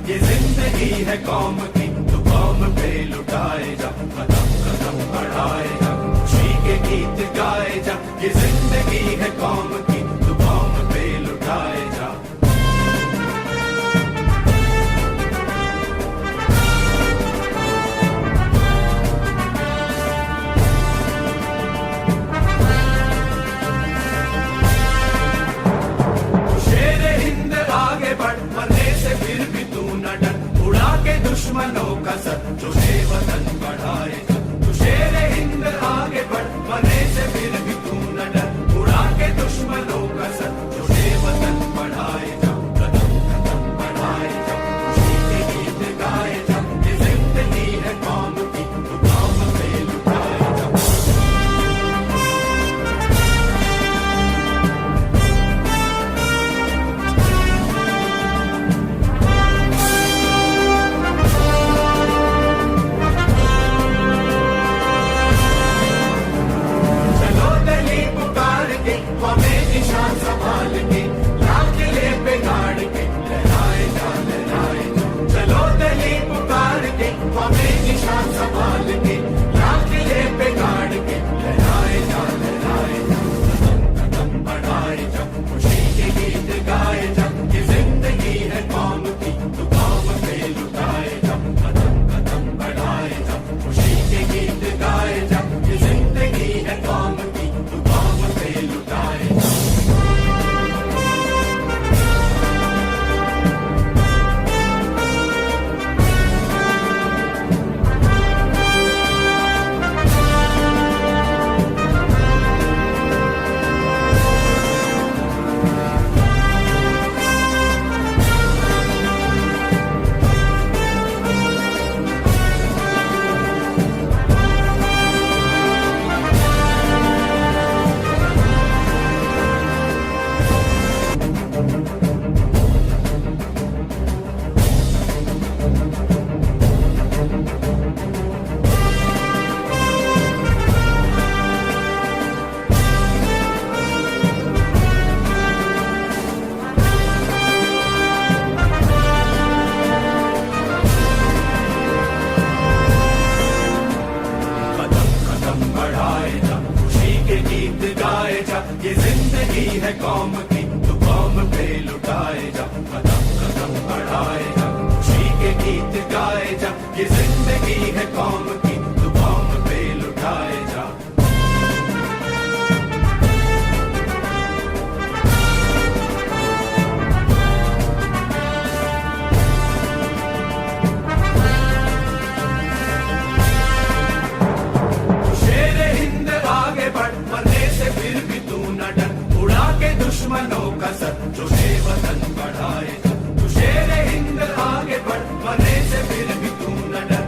ये जिंदगी है कौम की, तो कौम पे लुटाए जा, कदम कदम बढ़ाए जा, खुशी के गीत गाए जा। ये जिंदगी है कौम की, तो कौम पे लुटाए जा। शेरे हिंद आगे बढ़, मरने से फिर भी तू न डर, उड़ा के दुश्मनों का सर, जो है वतन बढ़ाए जा। तू शेरे हिंद आगे बढ़, मरने से फिर भी तू न डर, उड़ा के दुश्मनों का सर, जो है वतन बढ़ाए जा। कदम कदम बढ़ाए जा, खुशी के गीत गाए जा। ये जिंदगी है कौम की, तो कौम पे लुटाए जा। चलो दिल्ली पुकार के, हमें निशान संभाल के, लाल किले पे गाड़ के, लहराए जा लहराए जा। चलो दिल्ली पुकार के, हमें निशान संभाल के, लाल किले पे गाड़ के, लहराए जा लहराए जा। कदम कदम बढ़ाए जा, खुशी के गीत गाए जा। ये जिंदगी है कौम की, तो कौम पे लुटाए जा। कदम कदम बढ़ाए जा, खुशी के गीत गाए जा। ये जिंदगी है कौम की, तो कौम पे लुटाए जा। कदम कदम बढ़ाए जा, खुशी के गीत गाए जा। ये जिंदगी है कौम की, तो कौम पे लुटाए जा। कदम कदम बढ़ाए जा, खुशी के गीत गाए जा। ये जिंदगी है कौम की, तो कौम पे लुटाए जा। शेरे हिंद आगे बढ़, मरने से फिर भी तू न डर, उड़ा के दुश्मनों का सर, जो है वतन बढ़ाए जा। तू शेरे हिंद आगे बढ़, मरने से फिर भी तू न डर,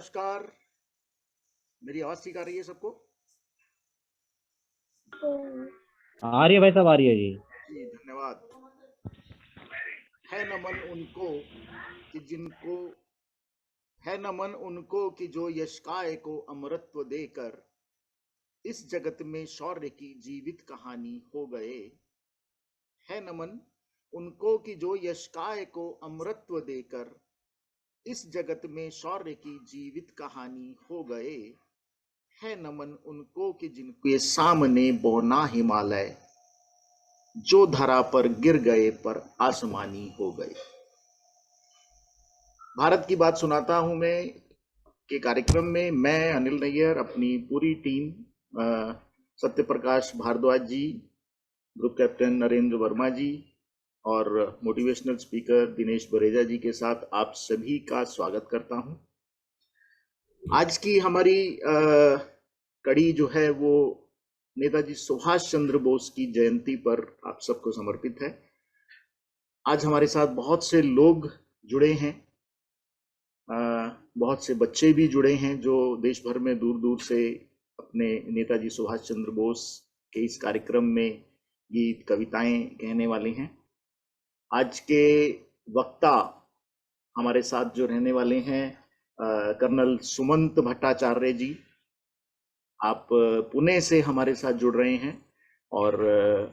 नमस्कार। मेरी आवाज ठीक आ रही है सबको? आ रही है भाई साहब, आ रही है जी। जी धन्यवाद। है नमन उनको कि जिनको है नमन उनको कि जो यशकाय को अमरत्व देकर इस जगत में शौर्य की जीवित कहानी हो गए। है नमन उनको कि जो यशकाय को अमरत्व देकर इस जगत में शौर्य की जीवित कहानी हो गए। है नमन उनको कि जिनके सामने बौना हिमालय जो धरा पर गिर गए पर आसमानी हो गए। भारत की बात सुनाता हूं मैं के कार्यक्रम में मैं अनिल नैयर, अपनी पूरी टीम, सत्य प्रकाश भारद्वाज जी, ग्रुप कैप्टन नरेंद्र वर्मा जी और मोटिवेशनल स्पीकर दिनेश बरेजा जी के साथ आप सभी का स्वागत करता हूं। आज की हमारी कड़ी जो है वो नेताजी सुभाष चंद्र बोस की जयंती पर आप सबको समर्पित है। आज हमारे साथ बहुत से लोग जुड़े हैं, बहुत से बच्चे भी जुड़े हैं जो देश भर में दूर दूर से अपने नेताजी सुभाष चंद्र बोस के इस कार्यक्रम में गीत कविताएं कहने वाले हैं। आज के वक्ता हमारे साथ जो रहने वाले हैं कर्नल सुमंत भट्टाचार्य जी। आप पुणे से हमारे साथ जुड़ रहे हैं और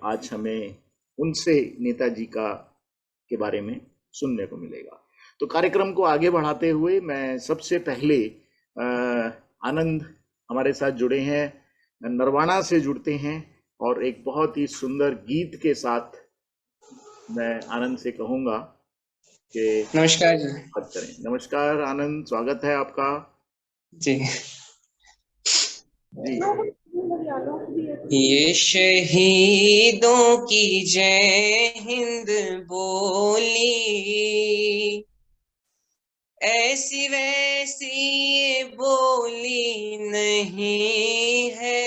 आज हमें उनसे नेताजी के बारे में सुनने को मिलेगा। तो कार्यक्रम को आगे बढ़ाते हुए मैं सबसे पहले आनंद हमारे साथ जुड़े हैं, नरवाना से जुड़ते हैं और एक बहुत ही सुंदर गीत के साथ मैं आनंद से कहूंगा कि नमस्कार जी। बात करें। नमस्कार आनंद, स्वागत है आपका जी। जी। ये शहीदों की जय हिंद बोली, ऐसी वैसी ये बोली नहीं है।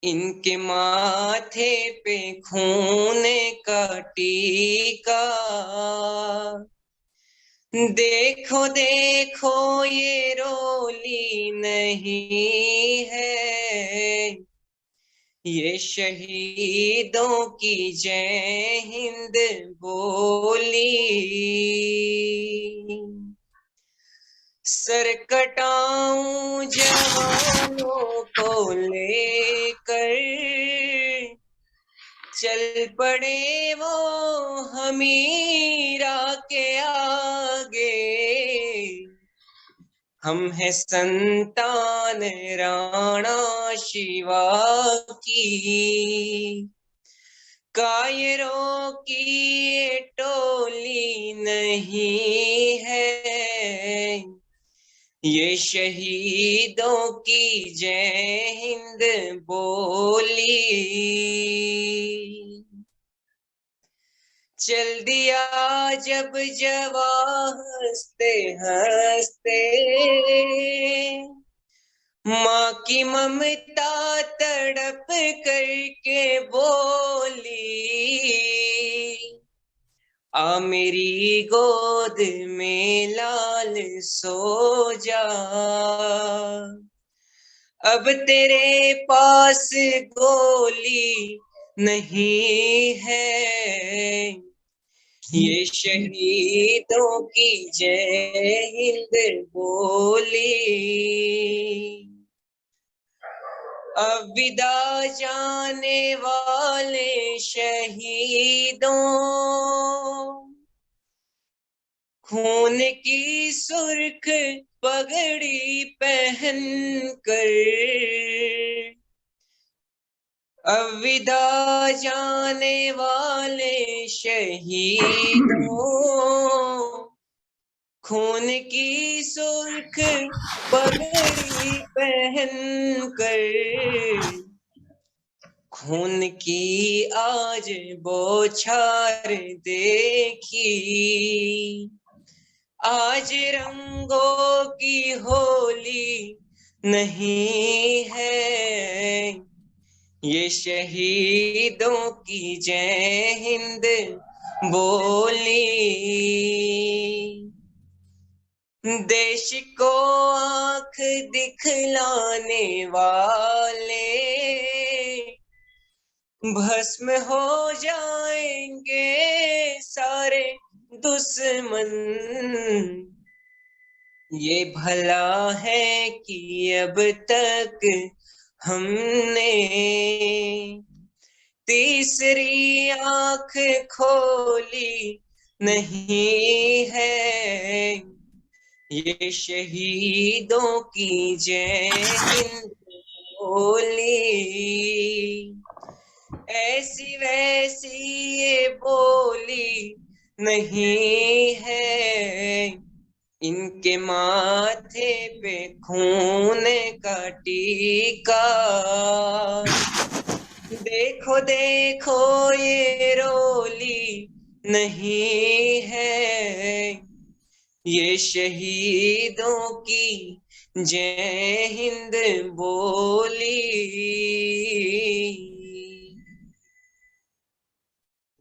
इनके माथे पे खून का टीका, देखो देखो ये रोली नहीं है। ये शहीदों की जय हिंद बोली। सर कटाऊं जवानों को लेकर, चल पड़े वो हमीरा के आगे। हम है संतान राणा शिवा की, कायरों की ये टोली नहीं है। ये शहीदों की जय हिंद बोली। चल दिया जब जवान हंसते हंसते, माँ की ममता तड़प करके बोली, आ मेरी गोद में लाल सो जा, अब तेरे पास गोली नहीं है। ये शहीदों की जय हिंद बोली। अब विदा जाने वाले शहीदों, खून की सुर्ख पगड़ी पहन कर, अब विदा जाने वाले शहीदों, खून की सुर्ख पगड़ी पहन कर, खून की आज बौछार देखी। आज रंगों की होली नहीं है। ये शहीदों की जय हिंद बोली। देश को आंख दिखलाने वाले भस्म हो जाएंगे सारे दुश्मन। ये भला है कि अब तक हमने तीसरी आंख खोली नहीं है। ये शहीदों की जय हिंद बोली, ऐसी वैसी ये बोली नहीं है। इनके माथे पे खून का टीका, देखो देखो ये रोली नहीं है। ये शहीदों की जय हिंद बोली।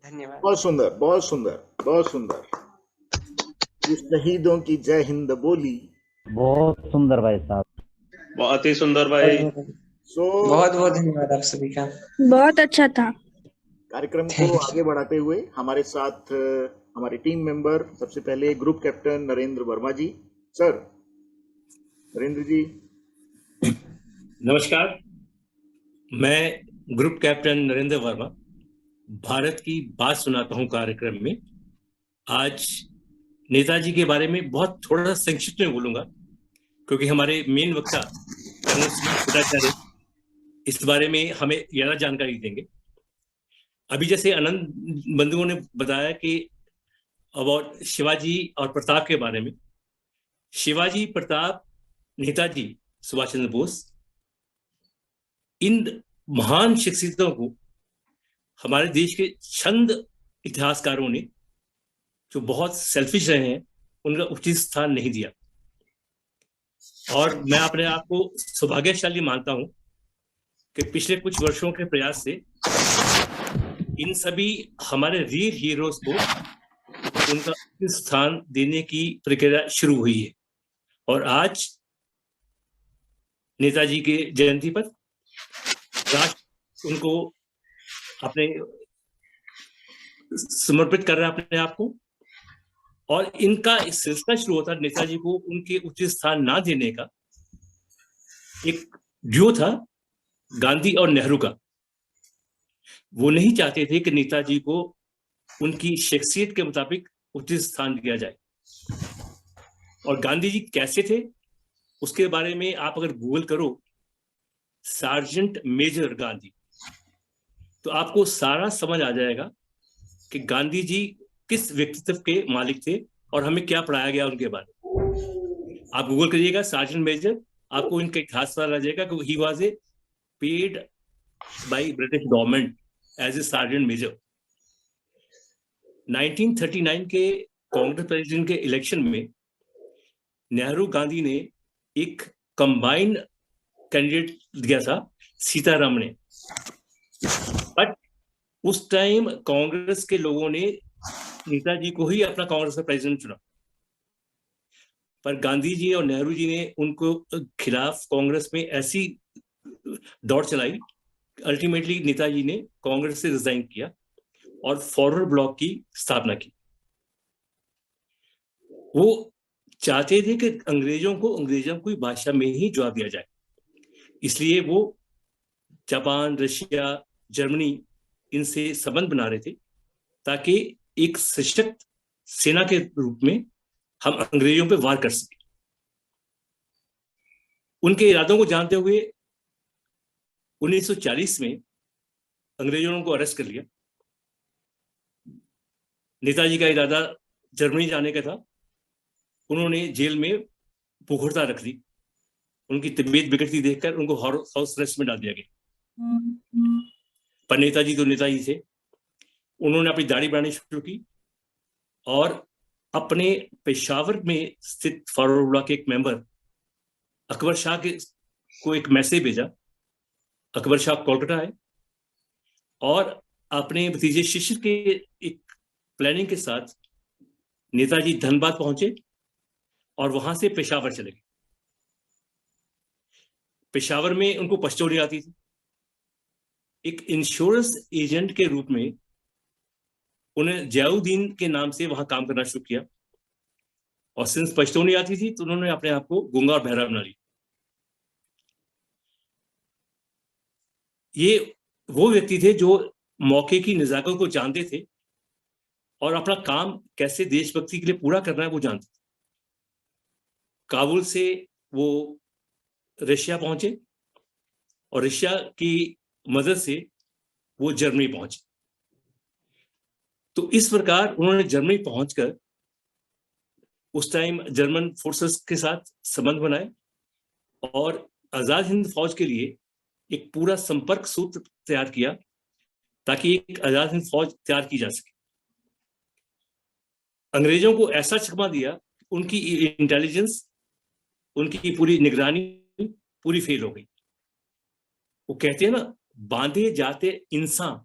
धन्यवाद। बहुत सुंदर, बहुत सुंदर, बहुत सुंदर। ये शहीदों की जय हिंद बोली। बहुत सुंदर भाई साहब, बहुत ही सुंदर भाई। बहुत बहुत धन्यवाद आप सभी का। बहुत अच्छा था। कार्यक्रम को आगे बढ़ाते हुए हमारे साथ हमारे टीम मेंबर, सबसे पहले ग्रुप कैप्टन नरेंद्र वर्मा जी। सर, नरेंद्र जी। नमस्कार, मैं ग्रुप कैप्टन नरेंद्र वर्मा भारत की बात सुनाता हूं कार्यक्रम में आज नेताजी के बारे में बहुत थोड़ा संक्षिप्त में बोलूंगा, क्योंकि हमारे मेन वक्ता इस बारे में हमें ज्यादा जानकारी देंगे। अभी जैसे आनंद बंधुओं ने बताया कि अबाउट शिवाजी और प्रताप के बारे में, शिवाजी, प्रताप, नेताजी सुभाष चंद्र बोस, इन महान शख्सियतों को हमारे देश के चंद इतिहासकारों ने, जो बहुत सेल्फिश रहे हैं, उनका उचित स्थान नहीं दिया। और मैं अपने आप को सौभाग्यशाली मानता हूं कि पिछले कुछ वर्षों के प्रयास से इन सभी हमारे रियल हीरोज को उनका उचित स्थान देने की प्रक्रिया शुरू हुई है। और आज नेताजी के जयंती पर राष्ट्र उनको अपने समर्पित कर रहा है अपने आप को, और इनका इस सिलसिला शुरू होता है नेताजी को उनके उचित स्थान ना देने का। एक ड्यू था गांधी और नेहरू का। वो नहीं चाहते थे कि नेताजी को उनकी शख्सियत के मुताबिक उचित स्थान दिया जाए। और गांधी जी कैसे थे उसके बारे में आप अगर गूगल करो सार्जेंट मेजर गांधी, तो आपको सारा समझ आ जाएगा कि गांधी जी किस व्यक्तित्व के मालिक थे और हमें क्या पढ़ाया गया उनके बारे में। आप गूगल करिएगा सार्जेंट मेजर, आपको इनका इतिहास पता लग जाएगा कि he was a paid by British government as a sergeant major. 1939 के कांग्रेस प्रेसिडेंट के इलेक्शन में नेहरू गांधी ने एक कंबाइंड कैंडिडेट दिया था, सीतारमण। बट उस टाइम कांग्रेस के लोगों ने नेताजी को ही अपना कांग्रेस का प्रेसिडेंट चुना, पर गांधी जी और नेहरू जी ने उनको खिलाफ कांग्रेस में ऐसी दौड़ चलाई, अल्टीमेटली नेताजी ने कांग्रेस से रिजाइन किया और फॉरवर्ड ब्लॉक की स्थापना की। वो चाहते थे कि अंग्रेजों की भाषा में ही जवाब दिया जाए, इसलिए वो जापान, रशिया, जर्मनी इनसे संबंध बना रहे थे ताकि एक सशक्त सेना के रूप में हम अंग्रेजों पे वार कर सके। उनके इरादों को जानते हुए 1940 में अंग्रेजों ने उनको अरेस्ट कर लिया। नेताजी का इरादा जर्मनी जाने का था, उन्होंने जेल में भूखुरता रख दी। उनकी तबीयत बिगड़ती देखकर उनको हाउस अरेस्ट में डाल दिया गया। पर नेताजी तो नेताजी थे, उन्होंने अपनी दाढ़ी बढ़ानी शुरू की और अपने पेशावर में स्थित फॉरवर्ड ब्लॉक के एक मेंबर अकबर शाह को एक मैसेज भेजा। अकबर शाह कोलकाता आए और अपने भतीजे शिशिर के एक प्लानिंग के साथ नेताजी धनबाद पहुंचे और वहां से पेशावर चले गए। पेशावर में उनको पश्तो नहीं आती थी। एक इंश्योरेंस एजेंट के रूप में उन्हें जयाउद्दीन के नाम से वहां काम करना शुरू किया, और सिंस पश्तो नहीं आती थी तो उन्होंने अपने आप को गूंगा और बहरा बना लिया। ये वो व्यक्ति थे जो मौके की नज़ाकत को जानते थे और अपना काम कैसे देशभक्ति के लिए पूरा करना है वो जानते थे। काबुल से वो रशिया पहुंचे और रशिया की मदद से वो जर्मनी पहुंचे। तो इस प्रकार उन्होंने जर्मनी पहुंचकर उस टाइम जर्मन फोर्सेस के साथ संबंध बनाए और आजाद हिंद फौज के लिए एक पूरा संपर्क सूत्र तैयार किया ताकि एक आजाद हिंद फौज तैयार की जा सके। अंग्रेजों को ऐसा चकमा दिया, उनकी इंटेलिजेंस, उनकी पूरी निगरानी पूरी फेल हो गई। वो कहते हैं ना, बांधे जाते इंसान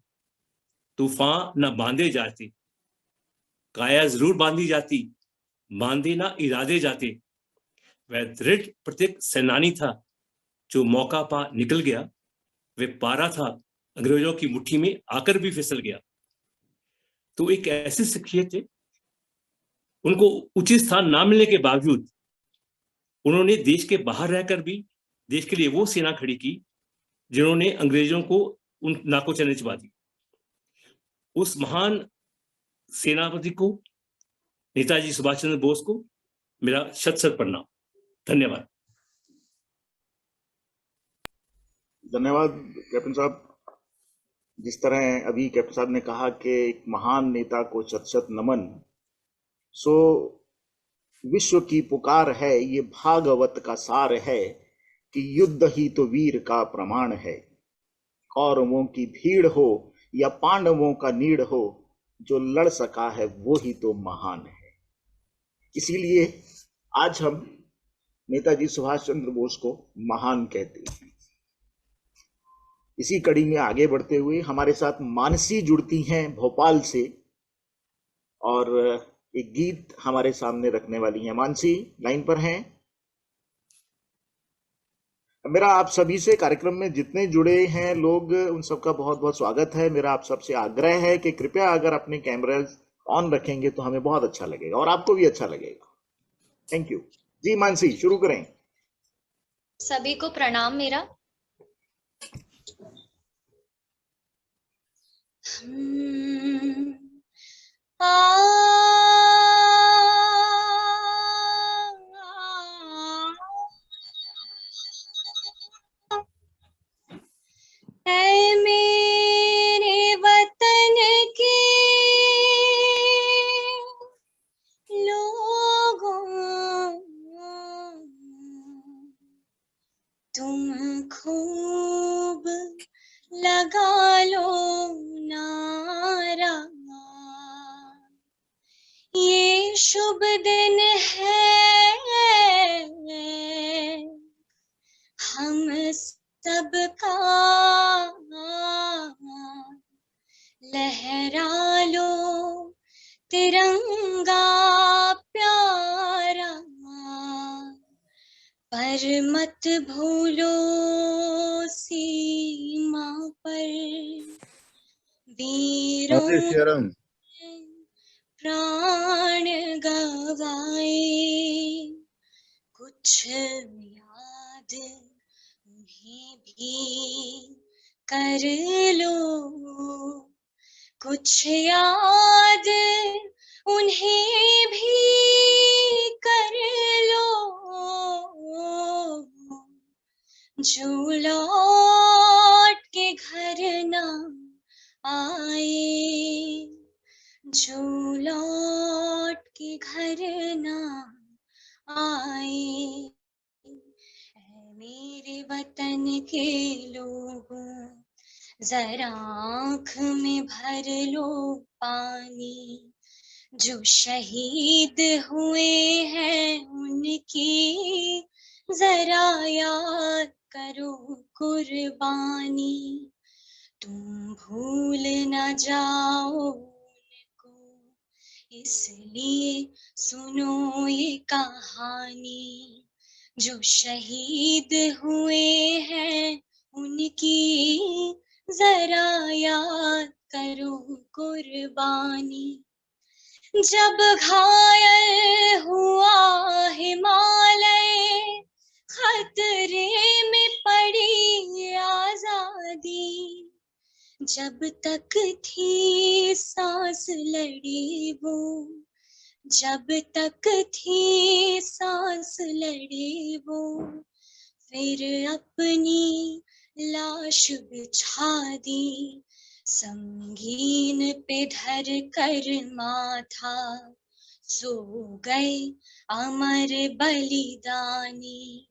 तूफान ना बांधे जाते, काया जरूर बांधी जाती, बांधे ना इरादे जाते। वह दृढ़ प्रत्येक सेनानी था जो मौका पा निकल गया, वे पारा था अंग्रेजों की मुट्ठी में आकर भी फिसल गया। तो एक ऐसी शख्सियत थे, उनको उचित स्थान ना मिलने के बावजूद उन्होंने देश के बाहर रहकर भी देश के लिए वो सेना खड़ी की जिन्होंने अंग्रेजों को उन नाकों चने चबा दी। उस महान सेनापति को, नेताजी सुभाष चंद्र बोस को मेरा शत शत प्रणाम। धन्यवाद। धन्यवाद कैप्टन साहब। जिस तरह अभी कैप्टन साहब ने कहा कि एक महान नेता को शत शत नमन। सो विश्व की पुकार है, ये भागवत का सार है कि युद्ध ही तो वीर का प्रमाण है। कौरवों की भीड़ हो या पांडवों का नीड़ हो, जो लड़ सका है वो ही तो महान है। इसीलिए आज हम नेताजी सुभाष चंद्र बोस को महान कहते हैं। इसी कड़ी में आगे बढ़ते हुए हमारे साथ मानसी जुड़ती हैं भोपाल से और एक गीत हमारे सामने रखने वाली हैं। मानसी लाइन पर हैं। मेरा आप सभी से, कार्यक्रम में जितने जुड़े हैं लोग, उन सबका बहुत बहुत स्वागत है। मेरा आप सबसे आग्रह है कि कृपया अगर अपने कैमरे ऑन रखेंगे तो हमें बहुत अच्छा लगेगा और आपको भी अच्छा लगेगा। थैंक यू जी। मानसी शुरू करें। सभी को प्रणाम मेरा। ऐ मेरे वतन के लोगों, तुम खूब लगा लो नारा, ये शुभ दिन है हम सबका, लहरा लो तिरंगा प्यारा, पर मत भूलो सीमा पर वीरों प्राण गवाए। कुछ याद उन्हें भी कर लो, कुछ याद उन्हें भी कर लो, जो लौट के घर ना आए, जो लौट के घर ना आए। ऐ मेरे वतन के लोगों, जरा आँख में भर लो पानी, जो शहीद हुए हैं उनकी जरा याद करो कुर्बानी। तुम भूल न जाओ उनको, इसलिए सुनो ये कहानी, जो शहीद हुए हैं उनकी जरा याद करो कुर्बानी। जब घायल हुआ हिमालय, खतरे में पड़ी आजादी, जब तक थी सांस लड़ी वो, जब तक थी सांस लड़ी वो, फिर अपनी लाश बिछा दी, संगीन पे धर कर माथा, सो गए अमर बलिदानी।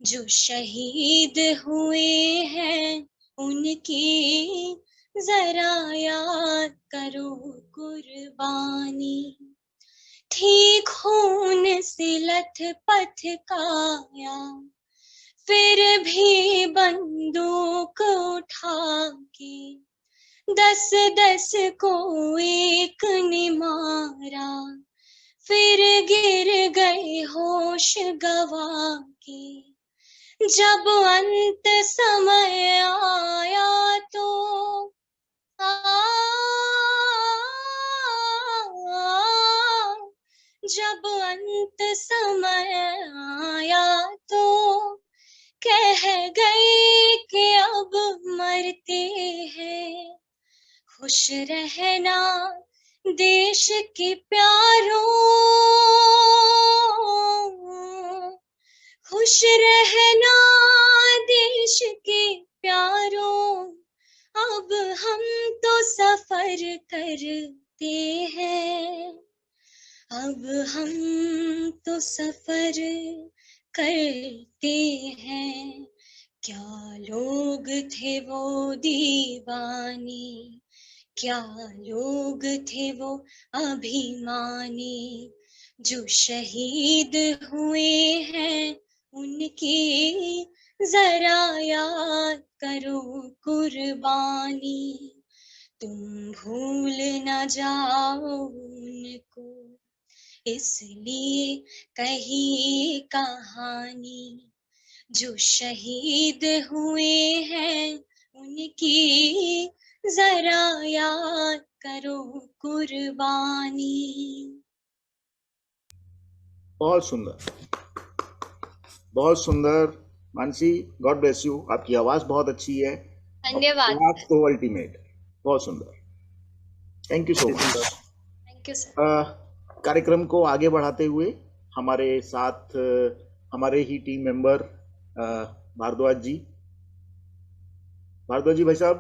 जो शहीद हुए हैं उनकी जरा याद करो कुर्बानी। थी खून से लथपथ काया, फिर भी बंदूक उठा के 10-10 को एक ने मारा, फिर गिर गए होश गवा के। जब अंत समय आया तो जब अंत समय आया तो कह गए कि अब मरते हैं। खुश रहना देश के प्यारों, खुश रहना देश के प्यारों, अब हम तो सफर करते हैं, अब हम तो सफर करते हैं। क्या लोग थे वो दीवानी, क्या लोग थे वो अभिमानी, जो शहीद हुए हैं उनकी जरा याद करो कुर्बानी। तुम भूल न जाओ उनको, इसलिए कही कहानी, जो शहीद हुए हैं उनकी जरा याद करो कुर्बानी। बहुत सुंदर, बहुत सुंदर। Mansi, God bless you. आपकी आवाज बहुत अच्छी है। धन्यवाद। तो अल्टीमेट, बहुत सुंदर। Thank you so much. Thank you sir. कार्यक्रम को आगे बढ़ाते हुए हमारे साथ हमारे ही टीम मेंबर भारद्वाज जी भाई साहब,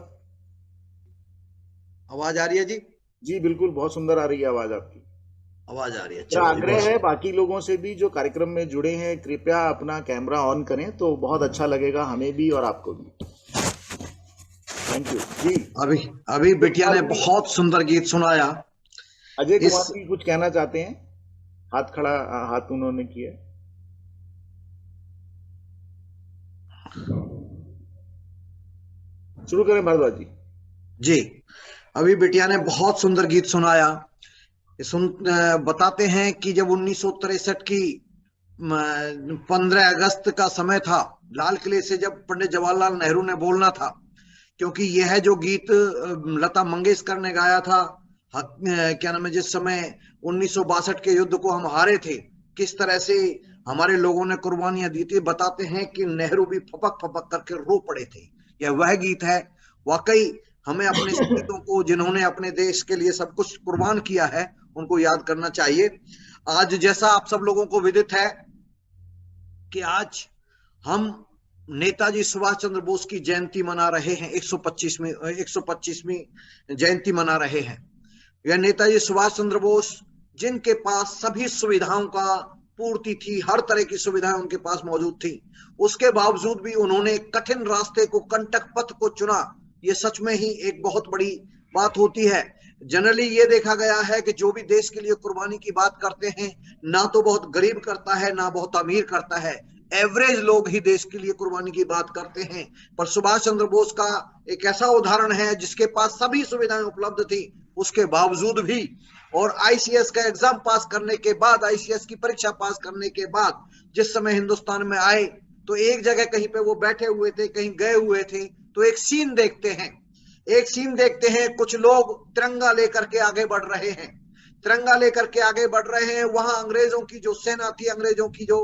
आवाज आ रही है जी? जी बिल्कुल, बहुत सुंदर आ रही है आवाज आपकी। आवाज आ रही है। मेरा आग्रह है बाकी लोगों से भी जो कार्यक्रम में जुड़े हैं, कृपया अपना कैमरा ऑन करें तो बहुत अच्छा लगेगा, हमें भी और आपको भी। थैंक यू जी। अभी बिटिया ने बहुत सुंदर गीत सुनाया। अजय कुमार जी कुछ कहना चाहते हैं? हाथ उन्होंने किया। शुरू करें भारद्वाज जी। जी, अभी बिटिया ने बहुत सुंदर गीत सुनाया। बताते हैं कि जब 1963 की 15 अगस्त का समय था, लाल किले से जब पंडित जवाहरलाल नेहरू ने बोलना था, क्योंकि यह जो गीत लता मंगेशकर ने गाया था, क्या नाम है, जिस समय 1962 के युद्ध को हम हारे थे, किस तरह से हमारे लोगों ने कुर्बानियां दी थी। बताते हैं कि नेहरू भी फपक फपक करके रो पड़े थे। यह वह गीत है। वाकई हमें अपने शहीदों को, जिन्होंने अपने देश के लिए सब कुछ कुर्बान किया है, उनको याद करना चाहिए। आज जैसा आप सब लोगों को विदित है कि आज हम नेताजी सुभाष चंद्र बोस की जयंती मना रहे हैं, 125वीं जयंती मना रहे हैं। यह नेताजी सुभाष चंद्र बोस, जिनके पास सभी सुविधाओं का पूर्ति थी, हर तरह की सुविधाएं उनके पास मौजूद थी, उसके बावजूद भी उन्होंने कठिन रास्ते को, कंटक पथ को चुना। ये सच में ही एक बहुत बड़ी बात होती है। जनरली ये देखा गया है कि जो भी देश के लिए कुर्बानी की बात करते हैं, ना तो बहुत गरीब करता है, ना बहुत अमीर करता है, एवरेज लोग ही देश के लिए कुर्बानी की बात करते हैं। पर सुभाष चंद्र बोस का एक ऐसा उदाहरण है जिसके पास सभी सुविधाएं उपलब्ध थी, उसके बावजूद भी और आईसीएस का एग्जाम पास करने के बाद, आईसीएस की परीक्षा पास करने के बाद जिस समय हिंदुस्तान में आए तो एक जगह कहीं पे वो बैठे हुए थे, कहीं गए हुए थे, तो एक सीन देखते हैं, कुछ लोग तिरंगा लेकर के आगे बढ़ रहे हैं, वहां अंग्रेजों की जो सेना थी, अंग्रेजों की जो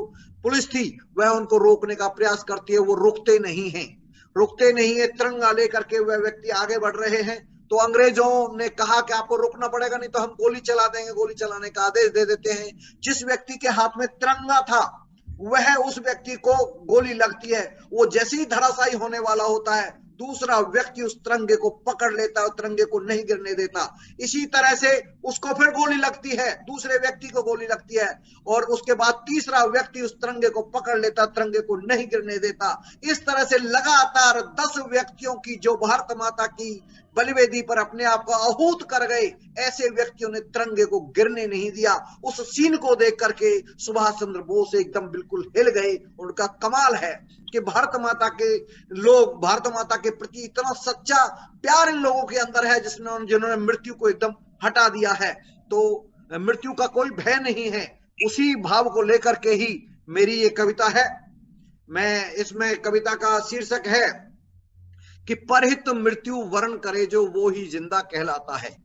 पुलिस थी, वह उनको रोकने का प्रयास करती है, वो रुकते नहीं है, तिरंगा लेकर के वह व्यक्ति आगे बढ़ रहे हैं। तो अंग्रेजों ने कहा कि आपको रुकना पड़ेगा, नहीं तो हम गोली चला देंगे, गोली चलाने का आदेश दे देते हैं। जिस व्यक्ति के हाथ में तिरंगा था वह, उस व्यक्ति को गोली लगती है, वो जैसे ही धराशायी होने वाला होता है, दूसरा व्यक्ति उस तिरंगे को पकड़ लेता है और तिरंगे को नहीं गिरने देता। इसी तरह से उसको फिर गोली लगती है, दूसरे व्यक्ति को गोली लगती है, और उसके बाद तीसरा व्यक्ति उस तिरंगे को पकड़ लेता, तिरंगे को नहीं गिरने देता। इस तरह से लगातार 10 व्यक्तियों की जो भारत माता की बलिवेदी पर अपने आप को आहूत कर गए, ऐसे व्यक्तियों ने तिरंगे को गिरने नहीं दिया। उस सीन को देख करके सुभाष चंद्र बोस एकदम बिल्कुल हिल गए। उनका कमाल है कि भारत माता के लोग, भारत माता के प्रति इतना सच्चा प्यार इन लोगों के अंदर है जिन्होंने मृत्यु को एकदम हटा दिया है। तो मृत्यु का कोई भय नहीं है। उसी भाव को लेकर के ही मेरी ये कविता है। मैं इसमें कविता का शीर्षक है कि परहित मृत्यु वरण करे जो वो ही जिंदा कहलाता है।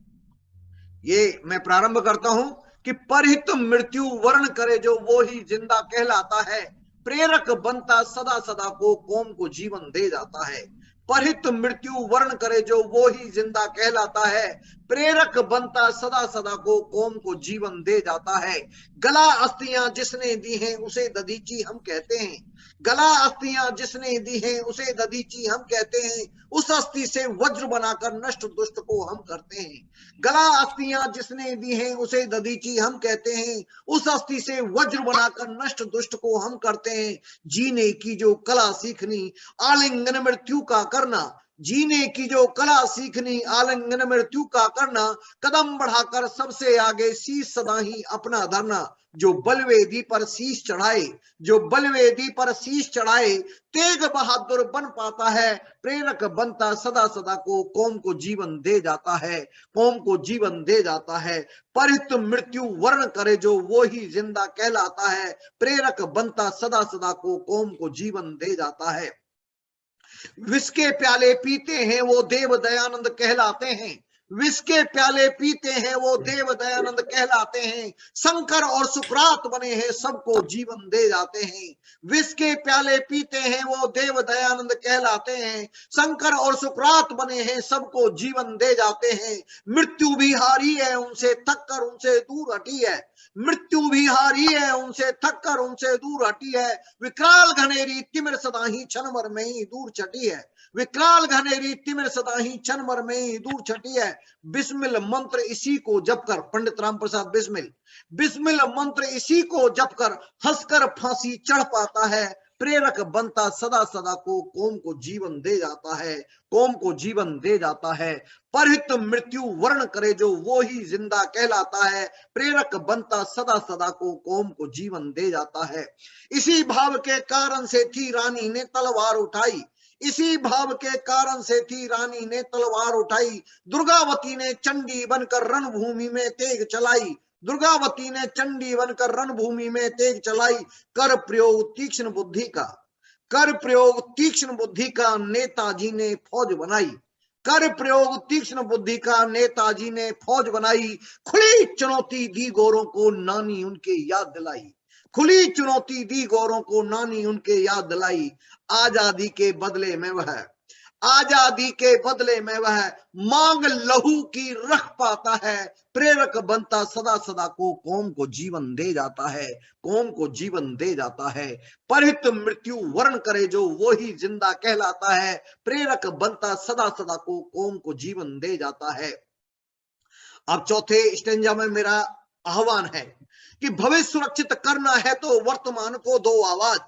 ये मैं प्रारंभ करता हूं कि परहित मृत्यु वरण करे जो वो ही जिंदा कहलाता है, प्रेरक बनता सदा सदा को कौम को जीवन दे जाता है। परहित मृत्यु वर्ण करे जो वो ही जिंदा कहलाता है, प्रेरक बनता सदा सदा को कौम को जीवन दे जाता है। गला अस्थियां जिसने दी हैं उसे दधीची हम कहते हैं, गला अस्थियां जिसने दी हैं उसे दधीची हम कहते हैं, उस अस्थि से वज्र बनाकर नष्ट दुष्ट को हम करते हैं। गला अस्थियां जिसने दी हैं उसे दधीची हम कहते हैं, उस अस्थि से वज्र बनाकर नष्ट दुष्ट को हम करते हैं। जीने की जो कला सीखनी आलिंगन मृत्यु का करना, जीने की जो कला सीखनी आलिंगन मृत्यु का करना, कदम बढ़ाकर सबसे आगे शीश सदा ही अपना धरना। जो बलवेदी पर शीश चढ़ाए, जो बलवेदी पर शीश चढ़ाए, तेग बहादुर बन पाता है, प्रेरक बनता सदा सदा को कौम को जीवन दे जाता है, कौम को जीवन दे जाता है। परहित मृत्यु वर्ण करे जो वो ही जिंदा कहलाता है, प्रेरक बनता सदा सदा को कौम को जीवन दे जाता है। विष के प्याले पीते हैं वो देव दयानंद कहलाते हैं, विष के प्याले पीते हैं वो देव दयानंद कहलाते हैं, शंकर और सुकरात बने हैं सबको जीवन दे जाते हैं। विष के प्याले पीते हैं वो देव दयानंद कहलाते हैं, शंकर और सुकरात बने हैं सबको जीवन दे जाते हैं। मृत्यु भी हारी है उनसे थक कर उनसे दूर हटी है, मृत्यु भी हारी है उनसे थक कर उनसे दूर हटी है। विकराल घनेरी तिमिर सदा ही क्षण भर में ही दूर छटी है, विकराल घनेरी तिमिर सदा ही क्षण भर में ही दूर छटी है। बिस्मिल मंत्र इसी को जप कर, पंडित राम प्रसाद बिस्मिल, बिस्मिल मंत्र इसी को जप कर हंसकर फांसी चढ़ पाता है, प्रेरक बनता सदा सदा को कौम को जीवन दे जाता है, कौम को जीवन दे जाता है। परहित मृत्यु वर्ण करे जो वो ही जिंदा कहलाता है, प्रेरक बनता सदा सदा को कौम को जीवन दे जाता है। इसी भाव के कारण से थी रानी ने तलवार उठाई, इसी भाव के कारण से थी रानी ने तलवार उठाई, दुर्गावती ने चंडी बनकर रणभूमि में तेग चलाई, दुर्गावती ने चंडी बनकर रणभूमि में तेग चलाई। कर प्रयोग तीक्ष्ण बुद्धि का, कर प्रयोग तीक्ष्ण बुद्धि का नेताजी ने फौज बनाई, कर प्रयोग तीक्ष्ण बुद्धि का नेताजी ने फौज बनाई। खुली चुनौती दी गोरों को नानी उनके याद दिलाई, खुली चुनौती दी गोरों को नानी उनके याद दिलाई। आजादी के बदले में वह, आजादी के बदले में वह मांग लहू की रख पाता है, प्रेरक बनता सदा सदा को कौम को जीवन दे जाता है, कौम को जीवन दे जाता है। परहित मृत्यु वर्ण करे जो वो ही जिंदा कहलाता है, प्रेरक बनता सदा सदा को कौम को जीवन दे जाता है। अब चौथे स्टेंजा में मेरा आह्वान है कि भविष्य सुरक्षित करना है तो वर्तमान को दो आवाज,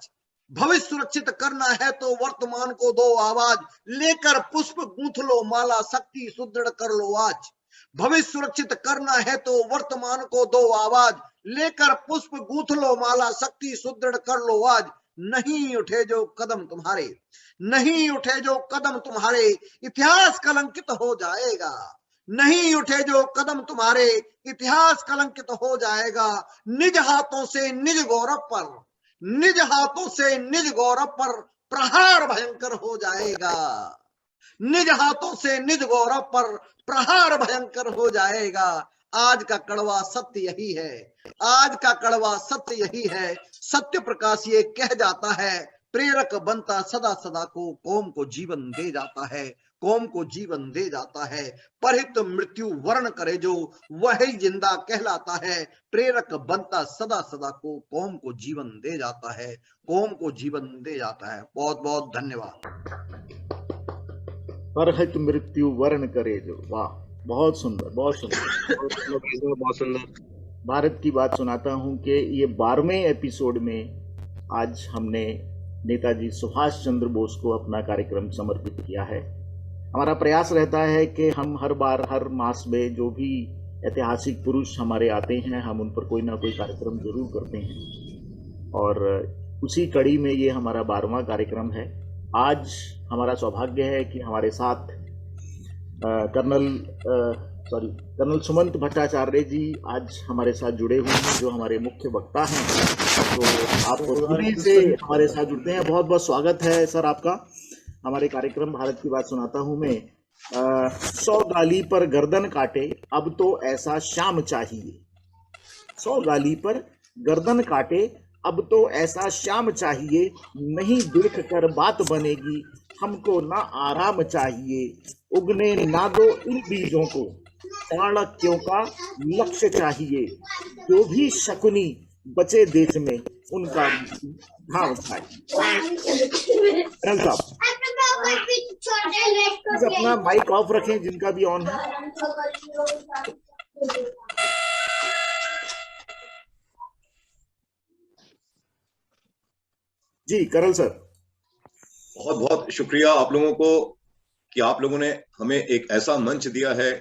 भविष्य सुरक्षित करना है तो वर्तमान को दो आवाज, लेकर पुष्प गूंथ लो माला शक्ति सुदृढ़ कर लो आज। भविष्य सुरक्षित करना है तो वर्तमान को दो आवाज, लेकर पुष्प गूंथ लो माला शक्ति सुदृढ़ कर लो आज। नहीं उठे जो कदम तुम्हारे, नहीं उठे जो कदम तुम्हारे, इतिहास कलंकित हो जाएगा, नहीं उठे जो कदम तुम्हारे इतिहास कलंकित हो जाएगा। निज हाथों से निज गौरव पर, निज हाथों से निज गौरव पर प्रहार भयंकर हो जाएगा। निज हाथों से निज गौरव पर प्रहार भयंकर हो जाएगा। आज का कड़वा सत्य यही है, आज का कड़वा सत्य यही है। सत्य प्रकाश ये कह जाता है, प्रेरक बनता सदा सदा को, कौम को जीवन दे जाता है, कौम को जीवन दे जाता है। परहित मृत्यु वर्ण करे जो, वही जिंदा कहलाता है। प्रेरक बनता सदा सदा को, कौम को जीवन दे जाता है, कौम को जीवन दे जाता है। बहुत बहुत धन्यवाद। परहित मृत्यु वर्ण करे जो, वाह, बहुत सुंदर, बहुत सुंदर, बहुत सुंदर। भारत की बात सुनाता हूं कि ये 12वें एपिसोड में आज हमने नेताजी सुभाष चंद्र बोस को अपना कार्यक्रम समर्पित किया है। हमारा प्रयास रहता है कि हम हर बार, हर मास में जो भी ऐतिहासिक पुरुष हमारे आते हैं, हम उन पर कोई ना कोई कार्यक्रम जरूर करते हैं, और उसी कड़ी में ये हमारा 12वां कार्यक्रम है। आज हमारा सौभाग्य है कि हमारे साथ कर्नल सुमंत भट्टाचार्य जी आज हमारे साथ जुड़े हुए हैं, जो हमारे मुख्य वक्ता हैं। तो आप दूरी से हमारे साथ जुड़ते हैं। बहुत बहुत स्वागत है सर आपका हमारे कार्यक्रम भारत की बात सुनाता हूं मैं। 100 गाली पर गर्दन काटे, अब तो ऐसा शाम चाहिए। 100 गाली पर गर्दन काटे, अब तो ऐसा शाम चाहिए। नहीं देख कर बात बनेगी, हमको ना आराम चाहिए। उगने ना दो इन बीजों को, चाणक्यों का लक्ष्य चाहिए। जो भी शकुनी बचे देश में, उनका हाँ चाहिए। अपना माइक ऑफ रखें जिनका भी ऑन है। जी करल सर। बहुत बहुत शुक्रिया आप लोगों को कि आप लोगों ने हमें एक ऐसा मंच दिया है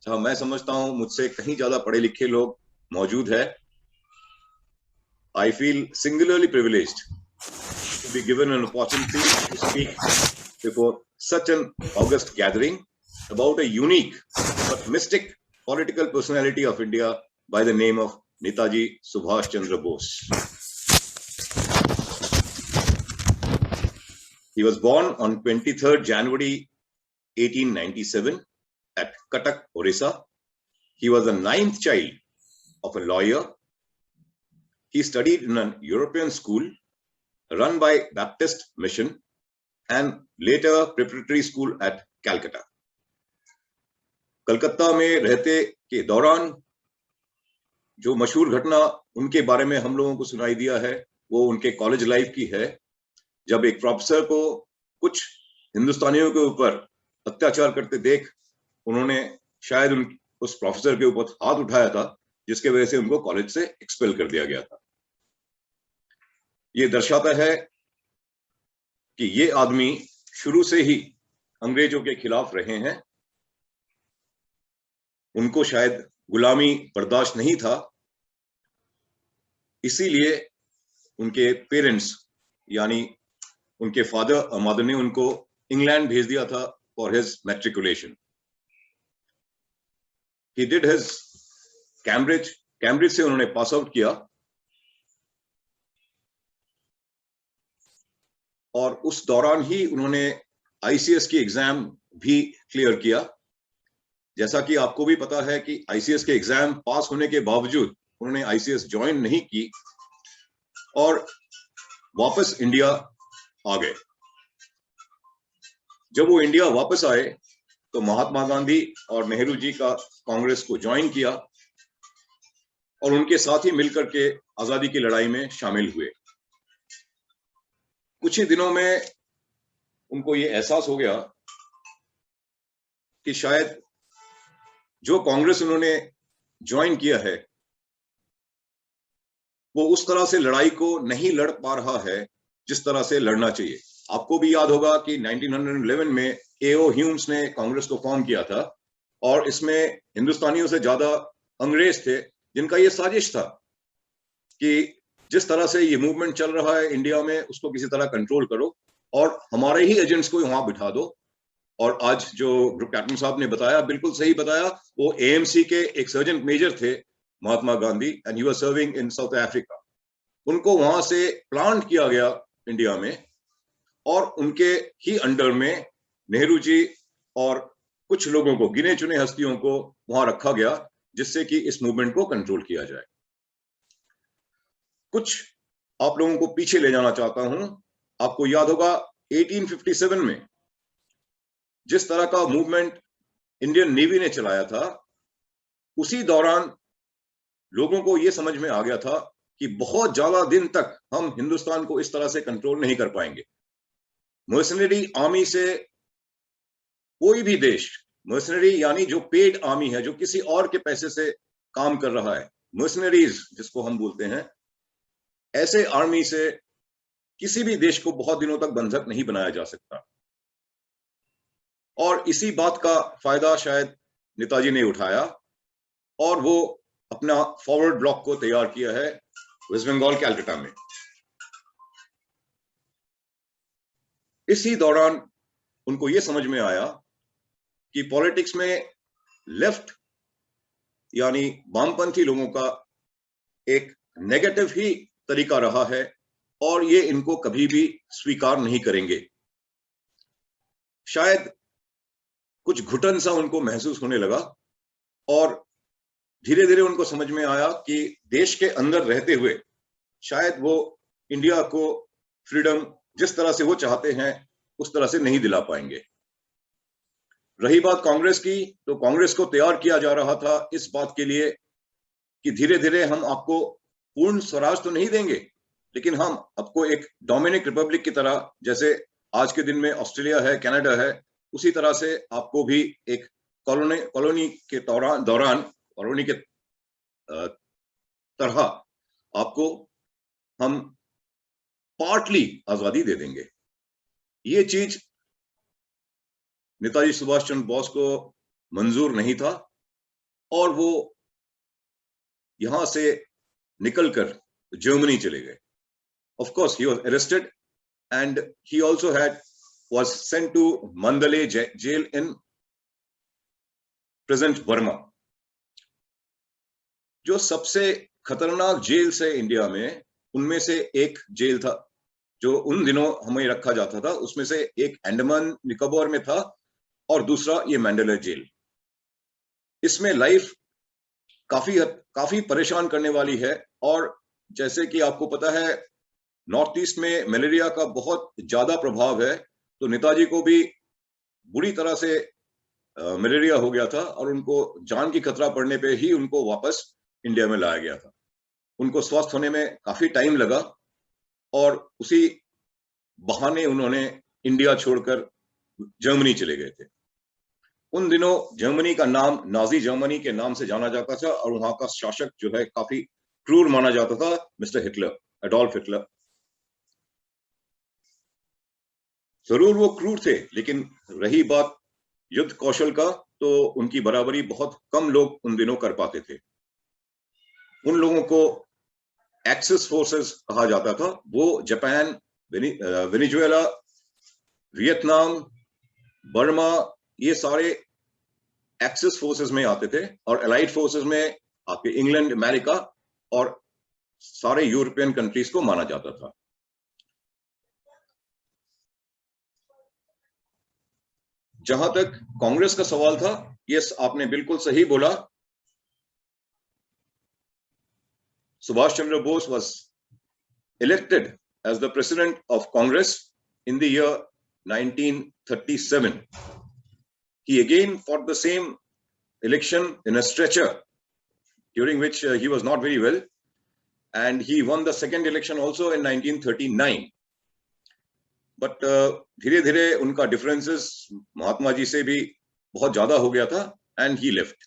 जहां मैं समझता हूं मुझसे कहीं ज्यादा पढ़े लिखे लोग मौजूद है। I feel singularly privileged to be given an opportunity to speak before such an august gathering about a unique but mystic political personality of India by the name of Netaji Subhash Chandra Bose. He was born on 23rd January 1897 at Cuttack, Orissa. He was the 9th child of a lawyer. He studied in an European school run by Baptist Mission and later preparatory school at Calcutta. Calcutta में रहते के दौरान जो मशहूर घटना उनके बारे में हम लोगों को सुनाई दिया है, वो उनके कॉलेज लाइफ की है, जब एक प्रोफेसर को कुछ हिंदुस्तानियों के ऊपर अत्याचार करते देख उन्होंने शायद उस प्रोफेसर के ऊपर हाथ उठाया था, जिसके वजह से उनको कॉलेज से एक्सपेल कर दिया गया था। ये दर्शाता है कि ये आदमी शुरू से ही अंग्रेजों के खिलाफ रहे हैं। उनको शायद गुलामी बर्दाश्त नहीं था, इसीलिए उनके पेरेंट्स यानी उनके फादर और मदर ने उनको इंग्लैंड भेज दिया था for his matriculation. He did his Cambridge से उन्होंने पास आउट किया और उस दौरान ही उन्होंने आईसीएस की एग्जाम भी क्लियर किया। जैसा कि आपको भी पता है कि आईसीएस के एग्जाम पास होने के बावजूद उन्होंने आईसीएस ज्वाइन नहीं की और वापस इंडिया आ गए। जब वो इंडिया वापस आए तो महात्मा गांधी और नेहरू जी का कांग्रेस को ज्वाइन किया और उनके साथ ही मिलकर के आजादी की लड़ाई में शामिल हुए। कुछ ही दिनों में उनको ये एहसास हो गया कि शायद जो कांग्रेस उन्होंने ज्वाइन किया है वो उस तरह से लड़ाई को नहीं लड़ पा रहा है जिस तरह से लड़ना चाहिए। आपको भी याद होगा कि 1911 में एओ ह्यूम्स ने कांग्रेस को फॉर्म किया था और इसमें हिंदुस्तानियों से ज्यादा अंग्रेज थे, जिनका ये साजिश था कि जिस तरह से ये मूवमेंट चल रहा है इंडिया में उसको किसी तरह कंट्रोल करो और हमारे ही एजेंट्स को वहां बिठा दो और आज जो ग्रुप कैप्टन साहब ने बताया, बिल्कुल सही बताया, वो एएमसी के एक सर्जन मेजर थे Mahatma Gandhi, and he was serving in South Africa. उनको वहां से प्लांट किया गया इंडिया में, और उनके ही अंडर में नेहरू जी और कुछ लोगों को, गिने चुने हस्तियों को वहां रखा गया, जिससे कि इस मूवमेंट को कंट्रोल किया जाए। कुछ आप लोगों को पीछे ले जाना चाहता हूं। आपको याद होगा 1857 में जिस तरह का मूवमेंट इंडियन नेवी ने चलाया था, उसी दौरान लोगों को यह समझ में आ गया था कि बहुत ज्यादा दिन तक हम हिंदुस्तान को इस तरह से कंट्रोल नहीं कर पाएंगे। मर्सनरी आर्मी से कोई भी देश, मर्सनरी यानी जो पेड आर्मी है, जो किसी और के पैसे से काम कर रहा है, मर्सनरीज जिसको हम बोलते हैं, ऐसे आर्मी से किसी भी देश को बहुत दिनों तक बंधक नहीं बनाया जा सकता। और इसी बात का फायदा शायद नेताजी ने उठाया, और वो अपना फॉरवर्ड ब्लॉक को तैयार किया है वेस्ट बंगाल कैलकाटा में। इसी दौरान उनको यह समझ में आया कि पॉलिटिक्स में लेफ्ट यानी वामपंथी लोगों का एक नेगेटिव ही तरीका रहा है, और ये इनको कभी भी स्वीकार नहीं करेंगे। शायद कुछ घुटन सा उनको महसूस होने लगा, और धीरे धीरे उनको समझ में आया कि देश के अंदर रहते हुए शायद वो इंडिया को फ्रीडम जिस तरह से वो चाहते हैं उस तरह से नहीं दिला पाएंगे। रही बात कांग्रेस की, तो कांग्रेस को तैयार किया जा रहा था इस बात के लिए कि धीरे धीरे हम आपको पूर्ण स्वराज तो नहीं देंगे, लेकिन हम आपको एक डोमिनिक रिपब्लिक की तरह, जैसे आज के दिन में ऑस्ट्रेलिया है, कनाडा है, उसी तरह से आपको भी एक कॉलोनी के दौरान कॉलोनी के तरह आपको हम पार्टली आजादी दे देंगे। ये चीज नेताजी सुभाष चंद्र बोस को मंजूर नहीं था, और वो यहां से निकलकर जर्मनी चले गए। Of course he was arrested and he also was sent to Mandalay jail in present Burma। जो सबसे खतरनाक जेल से इंडिया में, उनमें से एक जेल था जो उन दिनों हमें रखा जाता था, उसमें से एक अंडमान निकोबार में था और दूसरा ये मैंडेले जेल। इसमें लाइफ काफी परेशान करने वाली है, और जैसे कि आपको पता है नॉर्थ ईस्ट में मलेरिया का बहुत ज्यादा प्रभाव है, तो नेताजी को भी बुरी तरह से मलेरिया हो गया था, और उनको जान की खतरा पड़ने पे ही उनको वापस इंडिया में लाया गया था। उनको स्वस्थ होने में काफी टाइम लगा, और उसी बहाने उन्होंने इंडिया छोड़कर जर्मनी चले गए थे। उन दिनों जर्मनी का नाम नाजी जर्मनी के नाम से जाना जाता था, और वहां का शासक जो है काफी क्रूर माना जाता था, मिस्टर हिटलर, एडोल्फ हिटलर। जरूर वो क्रूर थे, लेकिन रही बात युद्ध कौशल का, तो उनकी बराबरी बहुत कम लोग उन दिनों कर पाते थे। उन लोगों को एक्सिस फोर्सेस कहा जाता था। वो जापान, वेनेजुएला, वियतनाम, बर्मा, ये सारे एक्सिस फोर्सेस में आते थे, और एलाइड फोर्सेस में आपके इंग्लैंड, अमेरिका और सारे यूरोपियन कंट्रीज को माना जाता था। जहां तक कांग्रेस का सवाल था, यस, आपने बिल्कुल सही बोला। Subhash Chandra Bose was elected as the president of Congress in the year 1937. He again fought the same election in a stretcher, during which he was not very well, and he won the second election also in 1939. But धीरे धीरे उनका differences Mahatma ji से भी बहुत ज्यादा हो गया था, and he left.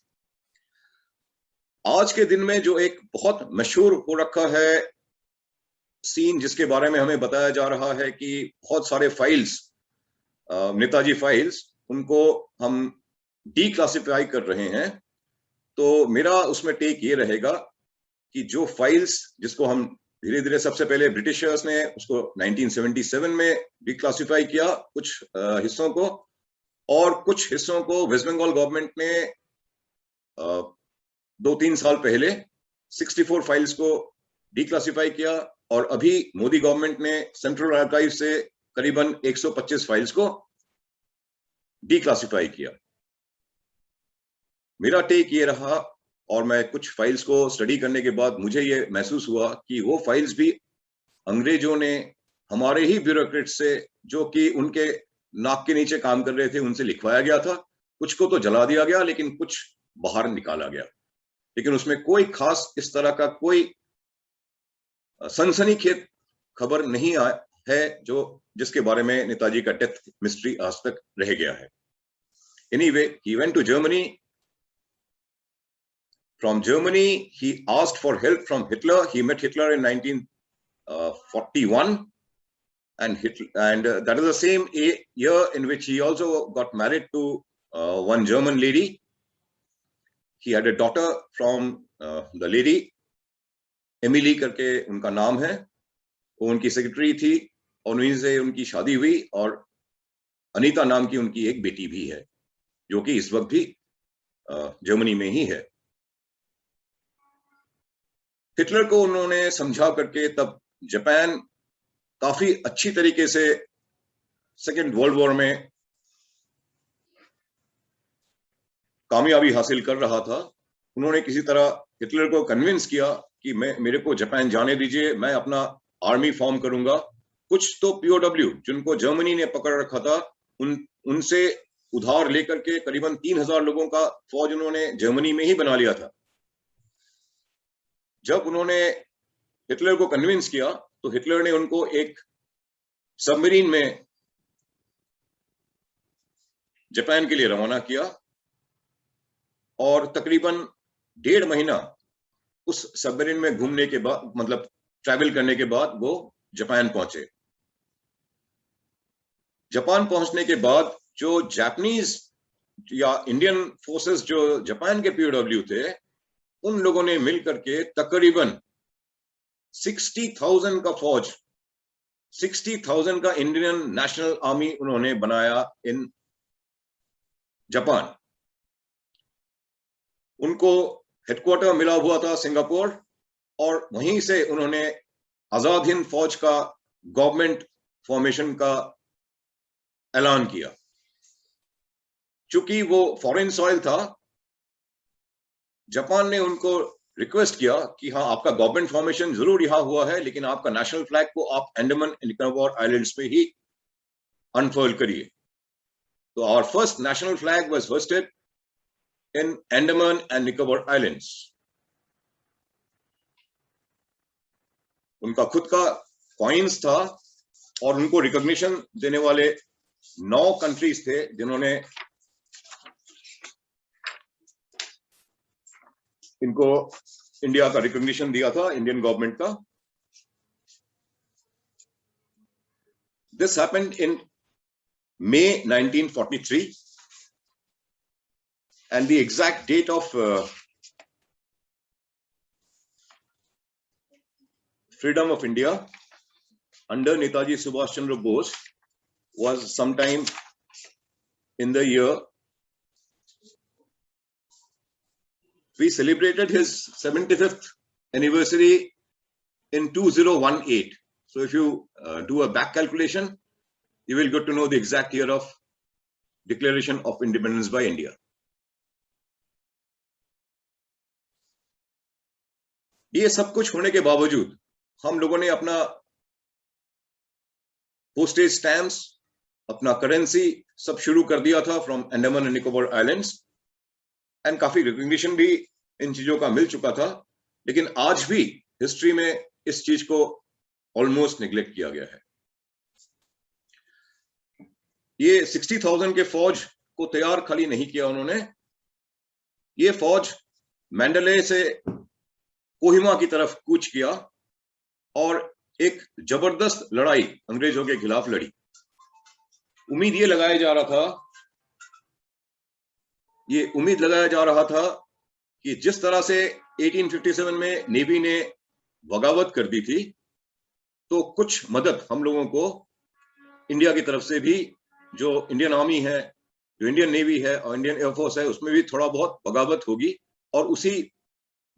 आज के दिन में जो एक बहुत मशहूर हो रखा है सीन, जिसके बारे में हमें बताया जा रहा है कि बहुत सारे फाइल्स, नेताजी फाइल्स, उनको हम डीक्लासिफाई कर रहे हैं। तो मेरा उसमें टेक ये रहेगा कि जो फाइल्स, जिसको हम धीरे धीरे, सबसे पहले ब्रिटिशर्स ने उसको 1977 में डीक्लासिफाई किया कुछ हिस्सों को, और कुछ हिस्सों को वेस्ट बंगाल गवर्नमेंट ने 2-3 साल पहले 64 फाइल्स को डिक्लासिफाई किया, और अभी मोदी गवर्नमेंट ने सेंट्रल आर्काइव से करीबन 125 फाइल्स को डिक्लासिफाई किया। मेरा टेक ये रहा, और मैं कुछ फाइल्स को स्टडी करने के बाद मुझे ये महसूस हुआ कि वो फाइल्स भी अंग्रेजों ने हमारे ही ब्यूरोक्रेट से, जो कि उनके नाक के नीचे काम कर रहे थे, उनसे लिखवाया गया था। कुछ को तो जला दिया गया, लेकिन कुछ बाहर निकाला गया, लेकिन उसमें कोई खास इस तरह का कोई सनसनीखेज खबर नहीं है जो जिसके बारे में नेताजी का डेथ मिस्ट्री आज तक रह गया है। Anyway, he went to Germany. From Germany, he asked for help from Hitler. He met Hitler in 1941, and that is the same year in which he also got married to one German lady. He had a daughter from the lady, Emily करके उनका नाम है, वो उनकी secretary थी, और उन्हीं से उनकी शादी हुई, और अनीता नाम की उनकी एक बेटी भी है, जो कि इस वक्त भी जर्मनी में ही है। हिटलर को उन्होंने समझा करके तब जापान काफी अच्छी तरीके से सेकेंड वर्ल्ड वॉर में कामयाबी हासिल कर रहा था। उन्होंने किसी तरह हिटलर को कन्विंस किया कि मेरे को जापान जाने दीजिए, मैं अपना आर्मी फॉर्म करूंगा। कुछ तो पीओडब्ल्यू जिनको जर्मनी ने पकड़ रखा था, उनसे उधार लेकर के करीबन 3000 लोगों का फौज उन्होंने जर्मनी में ही बना लिया था। जब उन्होंने हिटलर को कन्विंस किया, तो हिटलर ने उनको एक सबमरीन में जापान के लिए रवाना किया, और तकरीबन 1.5 महीना उस सबमरीन में घूमने के बाद, मतलब ट्रैवल करने के बाद, वो जापान पहुंचे। जापान पहुंचने के बाद जो जापानीज या इंडियन फोर्सेस जो जापान के पीओडब्ल्यू थे, उन लोगों ने मिलकर के तकरीबन 60,000 का फौज, 60,000 का इंडियन नेशनल आर्मी उन्होंने बनाया इन जापान। उनको हेडक्वार्टर मिला हुआ था सिंगापुर, और वहीं से उन्होंने आजाद हिंद फौज का गवर्नमेंट फॉर्मेशन का ऐलान किया। चूंकि वो फॉरेन सॉइल था, जापान ने उनको रिक्वेस्ट किया कि हाँ, आपका गवर्नमेंट फॉर्मेशन जरूर यहां हुआ है, लेकिन आपका नेशनल फ्लैग को आप अंडमान एंड निकोबार आइलैंड्स पे ही अनफर्ल करिए। तो our first national flag was hoisted in Andaman and Nicobar islands. उनका खुद का कॉइन्स था, और उनको रिकॉग्निशन देने वाले 9 कंट्रीज थे जिन्होंने इनको इंडिया का रिकॉग्निशन दिया था, इंडियन गवर्नमेंट का। This happened in May 1943, and the exact date of freedom of India under Netaji Subhash Chandra Bose was sometime in the year, we celebrated his 75th anniversary in 2018. So if you do a back calculation, you will get to know the exact year of declaration of independence by India. ये सब कुछ होने के बावजूद हम लोगों ने अपना पोस्टेज स्टैम्प्स, अपना करेंसी सब शुरू कर दिया था from Andaman and Nicobar islands, and काफी रिकॉग्निशन भी इन चीजों का मिल चुका था। लेकिन आज भी हिस्ट्री में इस चीज को ऑलमोस्ट निग्लेक्ट किया गया है। ये 60,000 के फौज को तैयार खाली नहीं किया उन्होंने, ये फौज मैंडले से कोहिमा की तरफ कूच किया और एक जबरदस्त लड़ाई अंग्रेजों के खिलाफ लड़ी। उम्मीद लगाया जा रहा था कि जिस तरह से 1857 में नेवी ने बगावत कर दी थी, तो कुछ मदद हम लोगों को इंडिया की तरफ से भी, जो इंडियन आर्मी है, जो इंडियन नेवी है और इंडियन एयरफोर्स है उसमें भी थोड़ा बहुत बगावत होगी, और उसी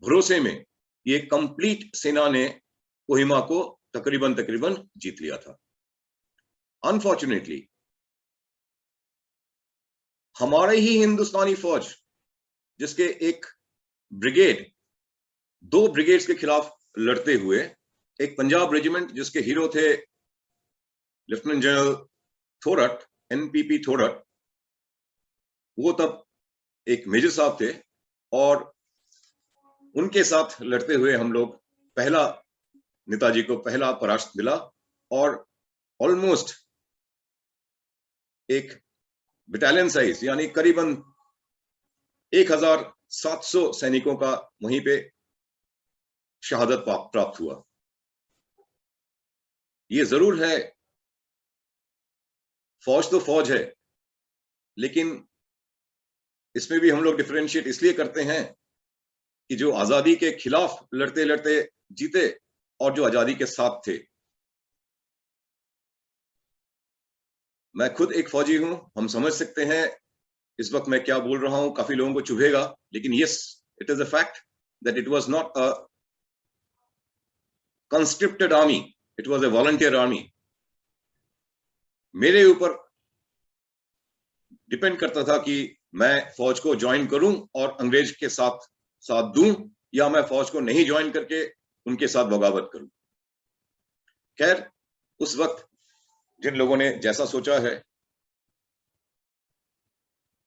भरोसे में ये कंप्लीट सेना ने कोहिमा को तकरीबन जीत लिया था। अनफॉर्चुनेटली हमारे ही हिंदुस्तानी फौज, जिसके एक ब्रिगेड 2 ब्रिगेड्स के खिलाफ लड़ते हुए, एक पंजाब रेजिमेंट जिसके हीरो थे लेफ्टिनेंट जनरल थोरट, एनपीपी थोरट, वो तब एक मेजर साहब थे, और उनके साथ लड़ते हुए हम लोग नेताजी को पहला परास्त मिला, और ऑलमोस्ट एक बटालियन साइज यानी करीबन 1700 सैनिकों का वहीं पे शहादत प्राप्त हुआ। ये जरूर है, फौज तो फौज है, लेकिन इसमें भी हम लोग डिफरेंशिएट इसलिए करते हैं कि जो आजादी के खिलाफ लड़ते लड़ते जीते और जो आजादी के साथ थे। मैं खुद एक फौजी हूं, हम समझ सकते हैं इस वक्त मैं क्या बोल रहा हूं, काफी लोगों को चुभेगा, लेकिन yes, it is a fact that it was not a conscripted army, it was a volunteer army. मेरे ऊपर डिपेंड करता था कि मैं फौज को ज्वाइन करूं और अंग्रेज के साथ दूं, या मैं फौज को नहीं ज्वाइन करके उनके साथ बगावत करूं। खैर, उस वक्त जिन लोगों ने जैसा सोचा है,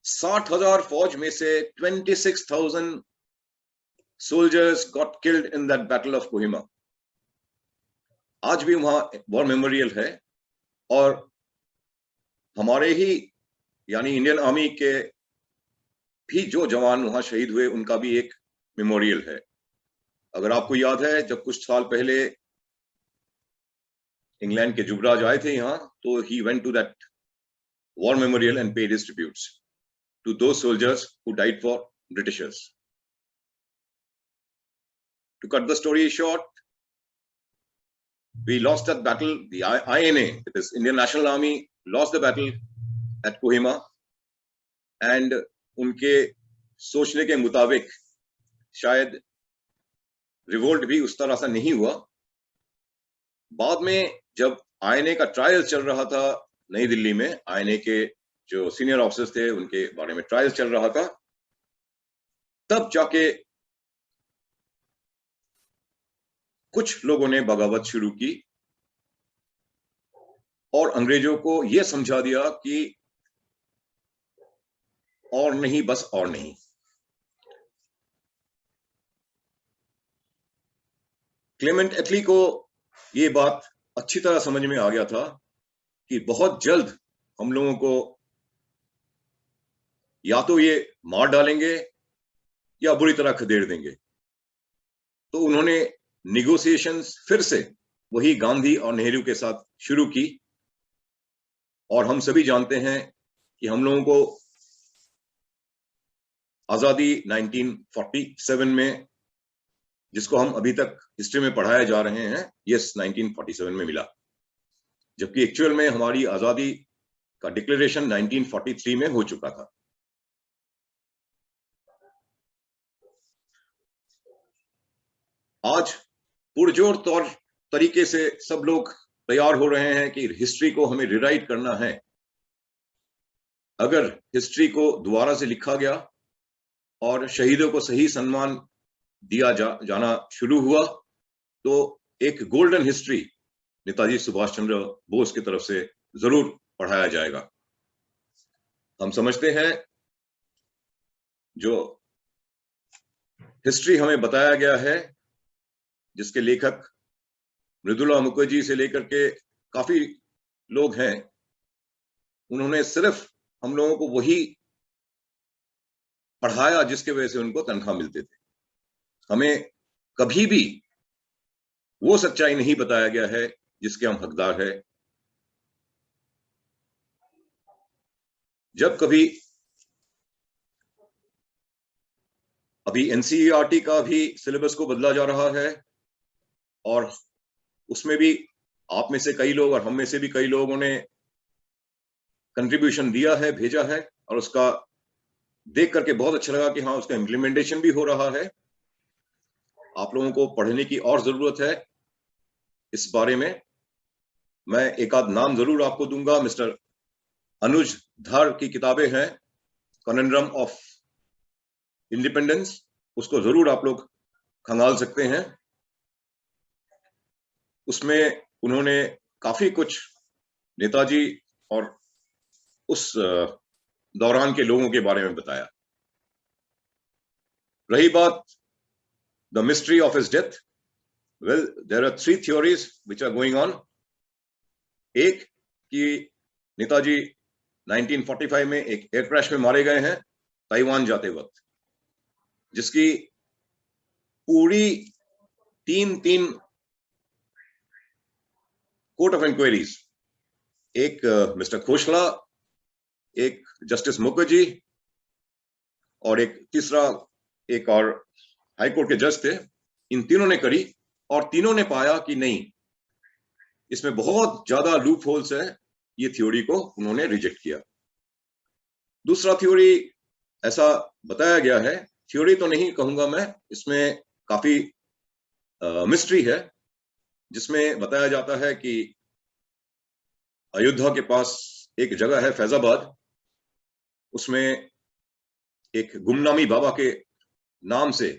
60,000 फौज में से 26,000 soldiers got killed in that battle of Kohima. आज भी वहां वॉर मेमोरियल है, और हमारे ही यानी इंडियन आर्मी के भी जो जवान वहां शहीद हुए उनका भी एक मेमोरियल है। अगर आपको याद है, जब कुछ साल पहले इंग्लैंड के युवराज आए थे यहाँ, तो he went to that war memorial and paid his tributes to those soldiers who died for Britishers. To cut the story short, we lost that battle. The INA, it is Indian National Army, lost the battle at Kohima, and उनके सोचने के मुताबिक शायद revolt भी उस तरह से नहीं हुआ। बाद में जब आईएनए का ट्रायल चल रहा था नई दिल्ली में, आईएनए के जो सीनियर ऑफिसर्स थे उनके बारे में ट्रायल चल रहा था, तब जाके कुछ लोगों ने बगावत शुरू की और अंग्रेजों को यह समझा दिया कि और नहीं, बस और नहीं। क्लेमेंट एटली को यह बात अच्छी तरह समझ में आ गया था कि बहुत जल्द हम लोगों को या तो ये मार डालेंगे या बुरी तरह खदेड़ देंगे। तो उन्होंने निगोशिएशंस फिर से वही गांधी और नेहरू के साथ शुरू की, और हम सभी जानते हैं कि हम लोगों को आजादी 1947 में, जिसको हम अभी तक हिस्ट्री में पढ़ाए जा रहे हैं, यस 1947 में मिला, जबकि एक्चुअल में हमारी आजादी का डिक्लेरेशन 1943 में हो चुका था। आज पुरजोर तौर तरीके से सब लोग तैयार हो रहे हैं कि हिस्ट्री को हमें रिराइट करना है। अगर हिस्ट्री को दोबारा से लिखा गया और शहीदों को सही सम्मान दिया जाना शुरू हुआ, तो एक गोल्डन हिस्ट्री नेताजी सुभाष चंद्र बोस की तरफ से जरूर पढ़ाया जाएगा। हम समझते हैं जो हिस्ट्री हमें बताया गया है, जिसके लेखक मृदुला मुखर्जी से लेकर के काफी लोग हैं, उन्होंने सिर्फ हम लोगों को वही पढ़ाया जिसके वजह से उनको तनख्वाह मिलते थे। हमें कभी भी वो सच्चाई नहीं बताया गया है जिसके हम हकदार है। जब कभी अभी एनसीईआरटी का भी सिलेबस को बदला जा रहा है, और उसमें भी आप में से कई लोग और हम में से भी कई लोगों ने कंट्रीब्यूशन दिया है, भेजा है, और उसका देख करके बहुत अच्छा लगा कि हाँ उसका इम्प्लीमेंटेशन भी हो रहा है। आप लोगों को पढ़ने की और जरूरत है इस बारे में। मैं एक आध नाम जरूर आपको दूंगा। मिस्टर अनुज धर की किताबें हैं, कनंड्रम ऑफ इंडिपेंडेंस, उसको जरूर आप लोग खंगाल सकते हैं। उसमें उन्होंने काफी कुछ नेताजी और उस दौरान के लोगों के बारे में बताया। रही बात the mystery of his death, well there are 3 theories which are going on. एक कि नेताजी 1945 में एक एयर क्रैश में मारे गए हैं ताइवान जाते वक्त, जिसकी पूरी तीन कोर्ट ऑफ इंक्वायरीज, एक मिस्टर खोसला, एक जस्टिस मुखर्जी और एक तीसरा एक और हाई कोर्ट के जज थे, इन तीनों ने करी और तीनों ने पाया कि नहीं, इसमें बहुत ज्यादा लूप होल्स है। ये थ्योरी को उन्होंने रिजेक्ट किया। दूसरा थ्योरी ऐसा बताया गया है, थ्योरी तो नहीं कहूंगा मैं, इसमें काफी मिस्ट्री है, जिसमें बताया जाता है कि अयोध्या के पास एक जगह है फैजाबाद, उसमें एक गुमनामी बाबा के नाम से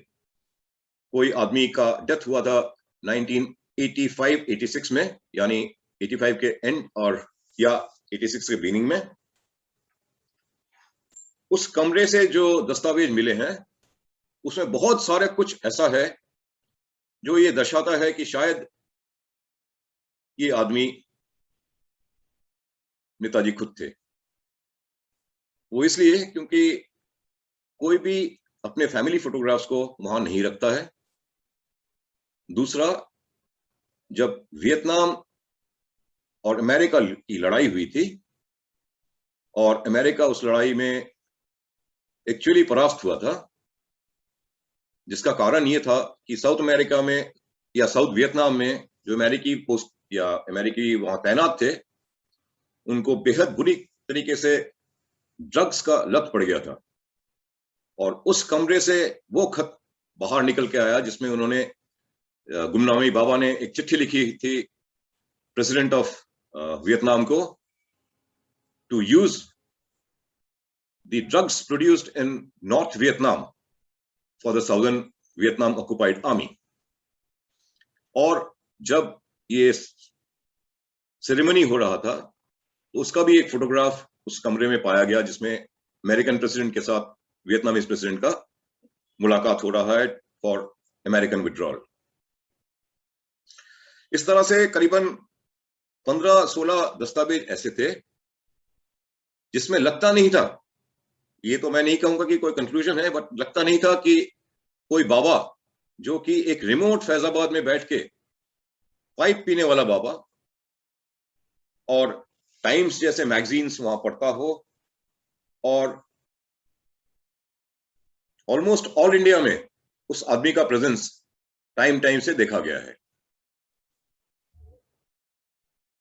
कोई आदमी का डेथ हुआ था 1985-86 में, यानी 85 के एंड और या 86 के बिगिनिंग में। उस कमरे से जो दस्तावेज मिले हैं उसमें बहुत सारे कुछ ऐसा है जो ये दर्शाता है कि शायद ये आदमी नेताजी खुद थे। वो इसलिए क्योंकि कोई भी अपने फैमिली फोटोग्राफ्स को वहां नहीं रखता है। दूसरा, जब वियतनाम और अमेरिका की लड़ाई हुई थी और अमेरिका उस लड़ाई में एक्चुअली परास्त हुआ था, जिसका कारण ये था कि साउथ अमेरिका में या साउथ वियतनाम में जो अमेरिकी पोस्ट या अमेरिकी वहां तैनात थे, उनको बेहद बुरी तरीके से ड्रग्स का लत पड़ गया था। और उस कमरे से वो खत बाहर निकल के आया जिसमें उन्होंने, गुमनामी बाबा ने एक चिट्ठी लिखी थी प्रेसिडेंट ऑफ वियतनाम को, to use the drugs produced in North Vietnam for the southern Vietnam occupied army. और जब ये सेरेमनी हो रहा था तो उसका भी एक फोटोग्राफ उस कमरे में पाया गया, जिसमें अमेरिकन प्रेसिडेंट के साथ वियतनामीज प्रेसिडेंट का मुलाकात हो रहा है फॉर अमेरिकन विड्रॉल। इस तरह से करीबन 15-16 दस्तावेज ऐसे थे जिसमें लगता नहीं था, ये तो मैं नहीं कहूंगा कि कोई कंक्लूजन है, बट लगता नहीं था कि कोई बाबा जो कि एक रिमोट फैजाबाद में बैठ के पाइप पीने वाला बाबा और टाइम्स जैसे मैगजीन्स वहां पढ़ता हो, और ऑलमोस्ट ऑल इंडिया में उस आदमी का प्रेजेंस टाइम टाइम से देखा गया है।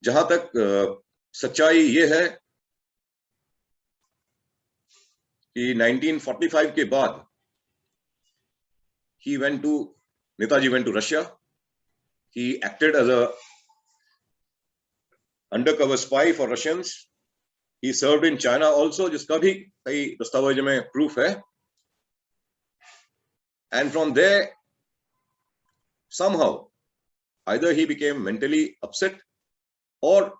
जहां तक सच्चाई ये है कि 1945 के बाद Netaji went to Russia. He acted as a undercover spy for Russians. He served in China also, जिसका भी कई दस्तावेज में प्रूफ है। And from there, somehow, either he became mentally upset or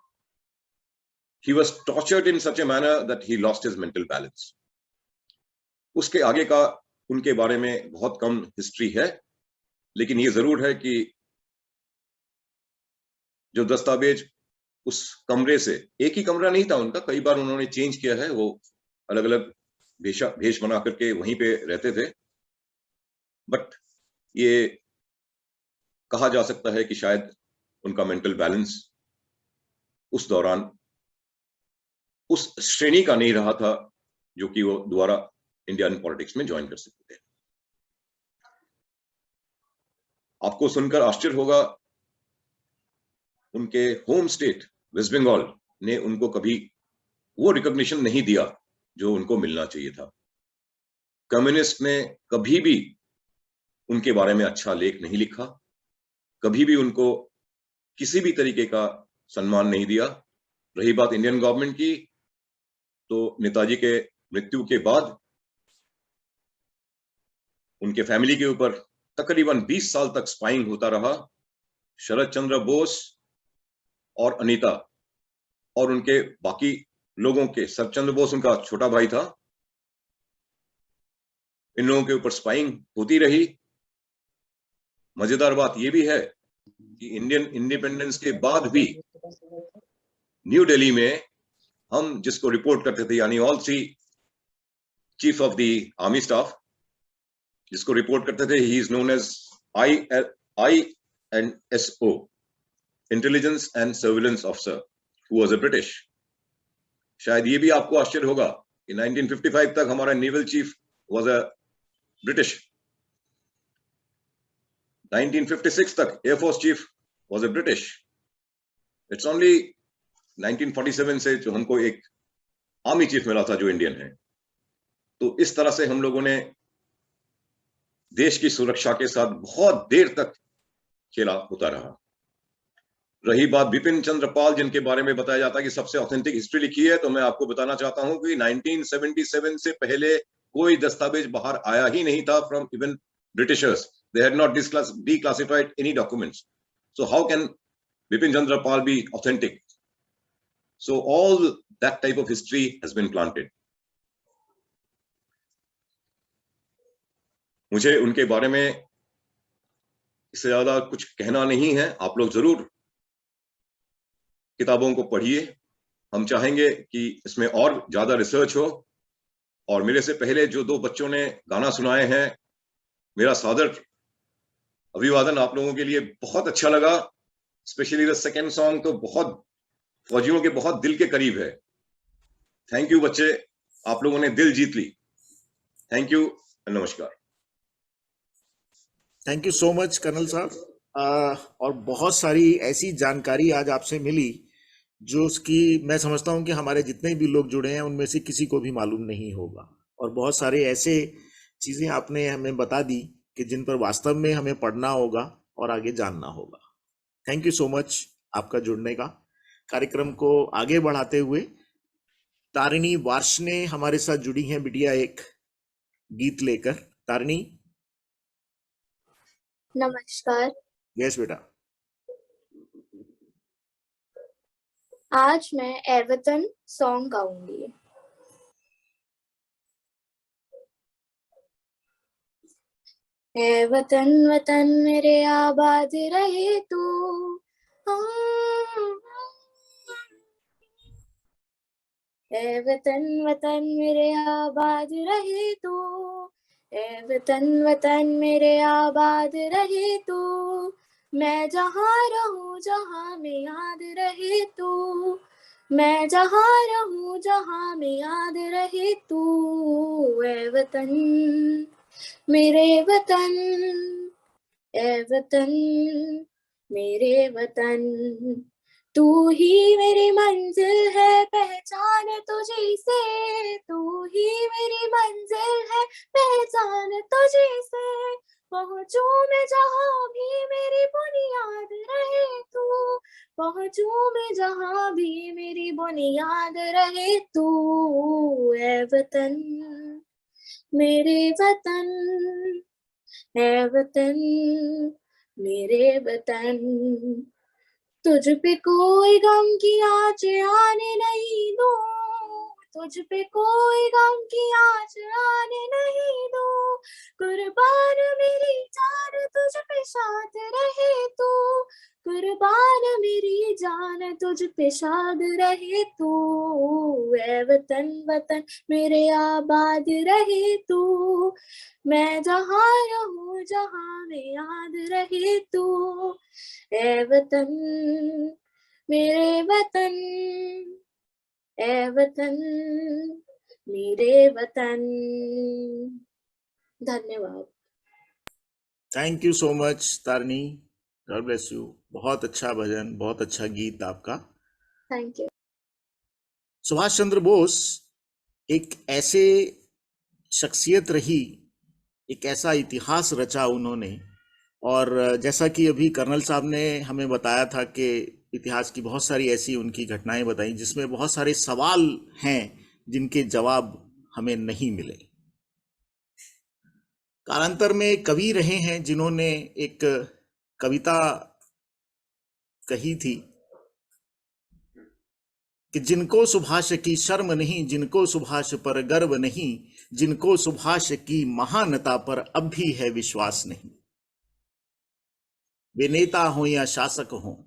he was tortured in such a manner that he lost his mental balance. उसके आगे का उनके बारे में बहुत कम हिस्ट्री है, लेकिन ये जरूर है कि जो दस्तावेज उस कमरे से, एक ही कमरा नहीं था उनका, कई बार उन्होंने चेंज किया है, वो अलग अलग भेष बना करके वहीं पे रहते थे, बट ये कहा जा सकता है कि शायद उनका मेंटल बैलेंस उस दौरान उस श्रेणी का नहीं रहा था जो कि वो दोबारा इंडियन पॉलिटिक्स में ज्वाइन कर सकते थे। आपको सुनकर आश्चर्य होगा, उनके होम स्टेट वेस्ट बंगाल ने उनको कभी वो रिकॉग्निशन नहीं दिया जो उनको मिलना चाहिए था। कम्युनिस्ट ने कभी भी उनके बारे में अच्छा लेख नहीं लिखा, कभी भी उनको किसी भी तरीके का सम्मान नहीं दिया। रही बात इंडियन गवर्नमेंट की, तो नेताजी के मृत्यु के बाद उनके फैमिली के ऊपर तकरीबन 20 साल तक स्पाइंग होता रहा। शरद चंद्र बोस और अनीता और उनके बाकी लोगों के, शरद चंद्र बोस उनका छोटा भाई था, इन लोगों के ऊपर स्पाइंग होती रही। मजेदार बात यह भी है कि इंडियन इंडिपेंडेंस के बाद भी न्यू दिल्ली में हम जिसको रिपोर्ट करते थे, यानी all three chief of the army staff जिसको रिपोर्ट करते थे, he is known as INSO, intelligence and surveillance officer, who was a British. शायद ये भी आपको आश्चर्य होगा कि 1955 तक हमारा naval chief was a British, 1956 तक air force chief was a British. It's only 1947 से जो हमको एक आर्मी चीफ मिला था जो इंडियन है। तो इस तरह से हम लोगों ने देश की सुरक्षा के साथ बहुत देर तक खेला होता रहा। रही बात बिपिन चंद्र पाल, जिनके बारे में बताया जाता है कि सबसे ऑथेंटिक हिस्ट्री लिखी है, तो मैं आपको बताना चाहता हूं कि 1977 से पहले कोई दस्तावेज बाहर आया ही नहीं था from even Britishers. They had not declassified any documents. So how can Bipin Chandra Pal be authentic? So all that type of history has been planted. मुझे उनके बारे में इससे ज्यादा कुछ कहना नहीं है। आप लोग जरूर किताबों को पढ़िए। हम चाहेंगे कि इसमें और ज्यादा रिसर्च हो। और मेरे से पहले जो दो बच्चों ने गाना सुनाए हैं, मेरा सादर अभिवादन आप लोगों के लिए। बहुत अच्छा लगा, स्पेशली द सेकेंड सॉन्ग तो बहुत फौजियों के बहुत दिल के करीब है। थैंक यू बच्चे, आप लोगों ने दिल जीत ली। थैंक यू, नमस्कार। Thank you so much colonel साहब। और बहुत सारी ऐसी जानकारी आज आपसे मिली जो उसकी मैं समझता हूं कि हमारे जितने भी लोग जुड़े हैं उनमें से किसी को भी मालूम नहीं होगा। और बहुत सारे ऐसे चीजें आपने हमें बता दी कि जिन पर वास्तव में हमें पढ़ना होगा और आगे जानना होगा। थैंक यू सो मच आपका जुड़ने का। कार्यक्रम को आगे बढ़ाते हुए तारिणी वार्ष्णे हमारे साथ जुड़ी हैं बिटिया एक गीत लेकर। तारिणी। नमस्कार। यस बेटा। आज मैं एवतन सॉन्ग गाऊंगी। ए वतन वतन मेरे आबाद रहे तू, ए वतन वतन मेरे आबाद रहे तू, ए वतन वतन मेरे आबाद रहे तू, मैं जहाँ रहूं जहाँ में याद रहे तू, मैं जहाँ रहूं जहाँ में याद रहे तू, ए वतन मेरे वतन, ए वतन मेरे वतन, तू ही मेरी मंजिल है पहचान तुझी से, तू ही मेरी मंजिल है पहचान तुझी से, पहुंचूं मैं जहाँ भी मेरी बुनियाद रहे तू, पहुंचूं मैं जहाँ भी मेरी बुनियाद रहे तू, ए वतन मेरे वतन, ए वतन मेरे वतन, तुझ पे कोई गम की आँच आने नहीं दूं, तुझ पे कोई गम की आँच आने नहीं दूं, कुर्बान मेरी जान तुझ पे शाद रहे तू, कुर्बान मेरी जान तुझ पे शाद रहे तू, ए वतन वतन मेरे आबाद रहे तू, मैं जहाँ रहूं जहाँ में याद रहे तू, ए वतन मेरे वतन, ए वतन मेरे वतन। धन्यवाद। Thank you so much Tarini, God bless you. बहुत अच्छा भजन, बहुत अच्छा गीत आपका। Thank you. सुभाष चंद्र बोस एक ऐसे शख्सियत रही, एक ऐसा इतिहास रचा उन्होंने। और जैसा कि अभी कर्नल साहब ने हमें बताया था कि इतिहास की बहुत सारी ऐसी उनकी घटनाएं बताई जिसमें बहुत सारे सवाल हैं जिनके जवाब हमें नहीं मिले। कालांतर में कवि रहे हैं जिन्होंने एक कविता कही थी कि जिनको सुभाष की शर्म नहीं, जिनको सुभाष पर गर्व नहीं, जिनको सुभाष की महानता पर अब भी है विश्वास नहीं। वे नेता हो या शासक हो,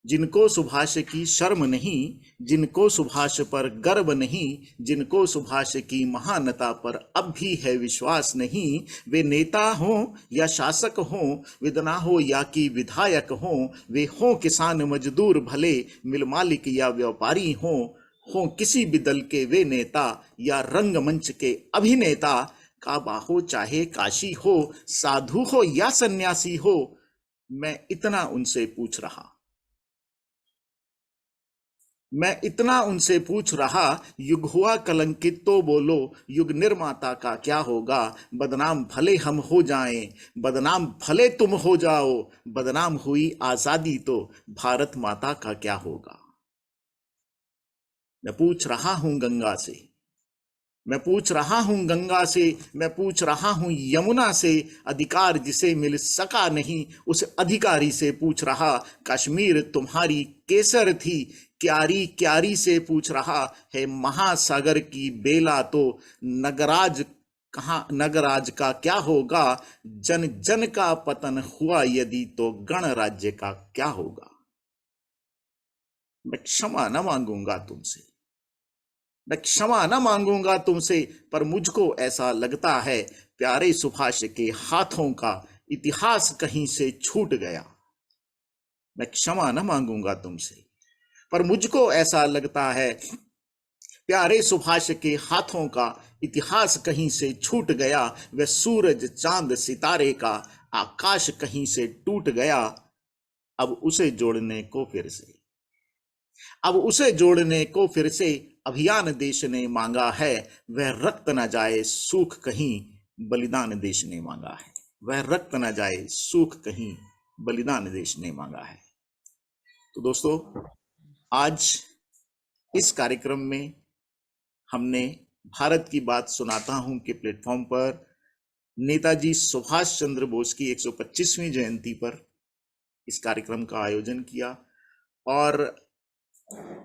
जिनको सुभाष की शर्म नहीं, जिनको सुभाष पर गर्व नहीं, जिनको सुभाष की महानता पर अब भी है विश्वास नहीं। वे नेता हो या शासक हो, विधना हो या कि विधायक हो, वे हो किसान मजदूर भले, मिल मालिक या व्यापारी हो किसी भी दल के वे नेता या रंगमंच के अभिनेता। काबा हो चाहे काशी हो, साधु हो या सन्यासी हो, मैं इतना उनसे पूछ रहा, मैं इतना उनसे पूछ रहा। युग हुआ कलंकित तो बोलो, युग निर्माता का क्या होगा। बदनाम भले हम हो जाएं, बदनाम भले तुम हो जाओ, बदनाम हुई आजादी तो भारत माता का क्या होगा। मैं पूछ रहा हूं गंगा से, मैं पूछ रहा हूं गंगा से, मैं पूछ रहा हूं यमुना से। अधिकार जिसे मिल सका नहीं, उस अधिकारी से पूछ रहा। कश्मीर तुम्हारी केसर थी, क्यारी क्यारी से पूछ रहा है। महासागर की बेला तो नगराज कहाँ, नगराज का क्या होगा। जन जन का पतन हुआ यदि तो गणराज्य का क्या होगा। मैं क्षमा न मांगूंगा तुमसे, मैं क्षमा न मांगूंगा तुमसे, पर मुझको ऐसा लगता है प्यारे सुभाष के हाथों का इतिहास कहीं से छूट गया। मैं क्षमा न मांगूंगा तुमसे, पर मुझको ऐसा लगता है प्यारे सुभाष के हाथों का इतिहास कहीं से छूट गया। वह सूरज चांद सितारे का आकाश कहीं से टूट गया। अब उसे जोड़ने को फिर से, अब उसे जोड़ने को फिर से अभियान देश ने मांगा है। वह रक्त न जाए सूख कहीं, बलिदान देश ने मांगा है। वह रक्त न जाए सूख कहीं, बलिदान देश ने मांगा है। तो दोस्तों, आज इस कार्यक्रम में हमने भारत की बात सुनाता हूं के प्लेटफॉर्म पर नेताजी सुभाष चंद्र बोस की 125वीं जयंती पर इस कार्यक्रम का आयोजन किया। और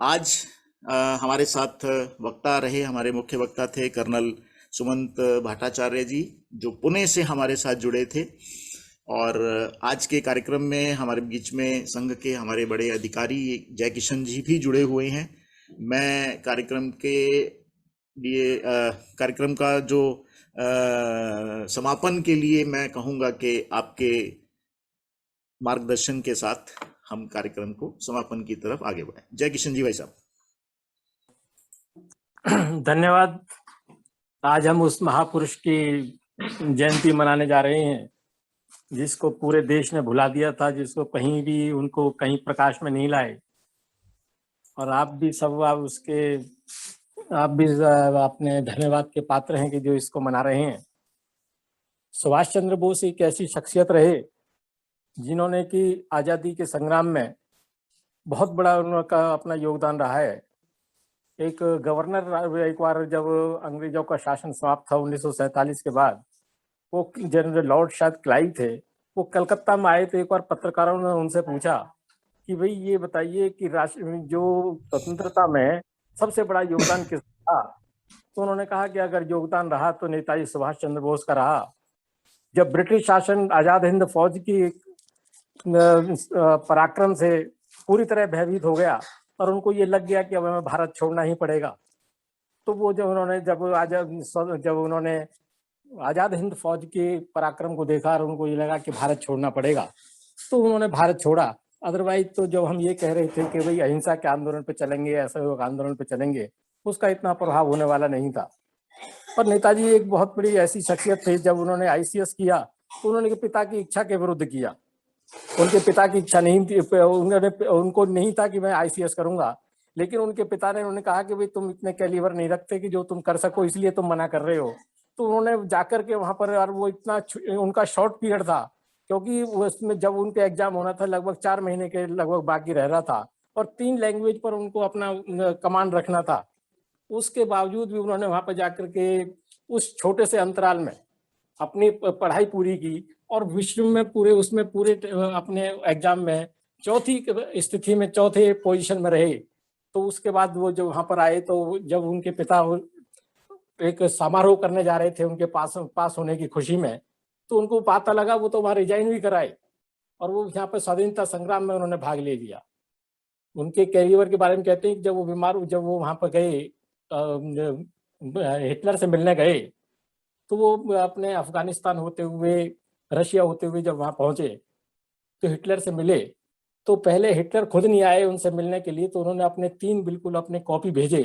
आज हमारे साथ वक्ता रहे, हमारे मुख्य वक्ता थे कर्नल सुमंत भट्टाचार्य जी, जो पुणे से हमारे साथ जुड़े थे। और आज के कार्यक्रम में हमारे बीच में संघ के हमारे बड़े अधिकारी जय किशन जी भी जुड़े हुए हैं। मैं कार्यक्रम के लिए कार्यक्रम का जो समापन के लिए मैं कहूँगा कि आपके मार्गदर्शन के साथ हम कार्यक्रम को समापन की तरफ आगे बढ़ाएं। जय किशन जी भाई साहब। धन्यवाद। आज हम उस महापुरुष की जयंती मनाने जा रहे हैं जिसको पूरे देश ने भुला दिया था, जिसको कहीं भी उनको कहीं प्रकाश में नहीं लाए। और आप भी सब आप भी अपने धन्यवाद के पात्र हैं कि जो इसको मना रहे हैं। सुभाष चंद्र बोस एक ऐसी शख्सियत रहे जिन्होंने कि आज़ादी के संग्राम में बहुत बड़ा उनका अपना योगदान रहा है। एक गवर्नर, एक बार जब अंग्रेजों का शासन समाप्त था 1947 के बाद, वो जनरल लॉर्ड शायद क्लाइव थे, वो कलकत्ता में आए। तो एक बार पत्रकारों ने उनसे पूछा कि भाई ये बताइए कि जो स्वतंत्रता में सबसे बड़ा योगदान किसका था। तो उन्होंने कहा कि अगर योगदान रहा तो नेताजी सुभाष चंद्र बोस का रहा। जब ब्रिटिश शासन आजाद हिंद फौज की पराक्रम से पूरी तरह भयभीत हो गया और उनको ये लग गया कि अब हमें भारत छोड़ना ही पड़ेगा, तो वो जब उन्होंने आजाद हिंद फौज के पराक्रम को देखा और उनको ये लगा कि भारत छोड़ना पड़ेगा, तो उन्होंने भारत छोड़ा। अदरवाइज तो जब हम ये कह रहे थे कि भाई अहिंसा के आंदोलन पे चलेंगे, असहयोग आंदोलन पे चलेंगे, उसका इतना प्रभाव होने वाला नहीं था। पर नेताजी एक बहुत बड़ी ऐसी शख्सियत थे, जब उन्होंने आईसीएस किया तो उन्होंने पिता की इच्छा के विरुद्ध किया। उनके पिता की इच्छा नहीं थी, उनको नहीं था कि मैं आईसीएस करूंगा, लेकिन उनके पिता ने उन्हें कहा कि भाई तुम इतने कैलिबर नहीं रखते कि जो तुम कर सको, इसलिए तुम मना कर रहे हो। तो उन्होंने जाकर के वहां पर, और वो इतना उनका शॉर्ट पीरियड था, क्योंकि उसमें जब उनका एग्जाम होना था लगभग 4 महीने के लगभग बाकी रह रहा था, और 3 लैंग्वेज पर उनको अपना कमांड रखना था। उसके बावजूद भी उन्होंने वहां पर जाकर के उस छोटे से अंतराल में अपनी पढ़ाई पूरी की, और विश्व में उसमें पूरे अपने एग्जाम में चौथी स्थिति में, चौथे पोजीशन में रहे। तो उसके बाद वो जब वहां पर आए, तो जब उनके पिता एक समारोह करने जा रहे थे उनके पास होने की खुशी में, तो उनको पता लगा, वो तो वहां रिजाइन भी कराए, और वो यहाँ पर स्वाधीनता संग्राम में उन्होंने भाग ले लिया। उनके कैरियर के बारे में कहते हैं कि जब वो वहां पर गए, हिटलर से मिलने गए, तो वो अपने अफगानिस्तान होते हुए, रशिया होते हुए जब वहां पहुंचे तो हिटलर से मिले। तो पहले हिटलर खुद नहीं आए उनसे मिलने के लिए, तो उन्होंने अपने 3 बिल्कुल अपने कॉपी भेजे।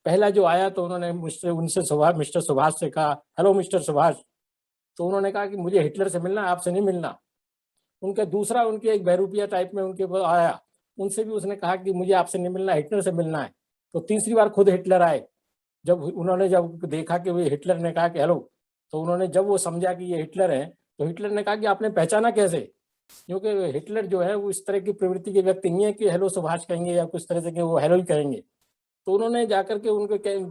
पहला जो आया तो उन्होंने मिस्टर सुभाष से कहा, हेलो मिस्टर सुभाष। तो उन्होंने कहा कि मुझे हिटलर से मिलना, आपसे नहीं मिलना। उनका दूसरा, उनके एक बहरूपिया टाइप में उनके आया, उनसे भी उसने कहा कि मुझे आपसे नहीं मिलना, हिटलर से मिलना है। तो तीसरी बार खुद हिटलर आए। जब देखा कि वो हिटलर ने कहा कि हेलो, तो उन्होंने जब वो समझा कि ये हिटलर है, तो हिटलर ने कहा कि आपने पहचाना कैसे? क्योंकि हिटलर जो है वो इस तरह की प्रवृत्ति के व्यक्ति नहीं है कि हेलो सुभाष कहेंगे या कुछ तरह से कि वो हेलो ही कहेंगे। तो उन्होंने जाकर के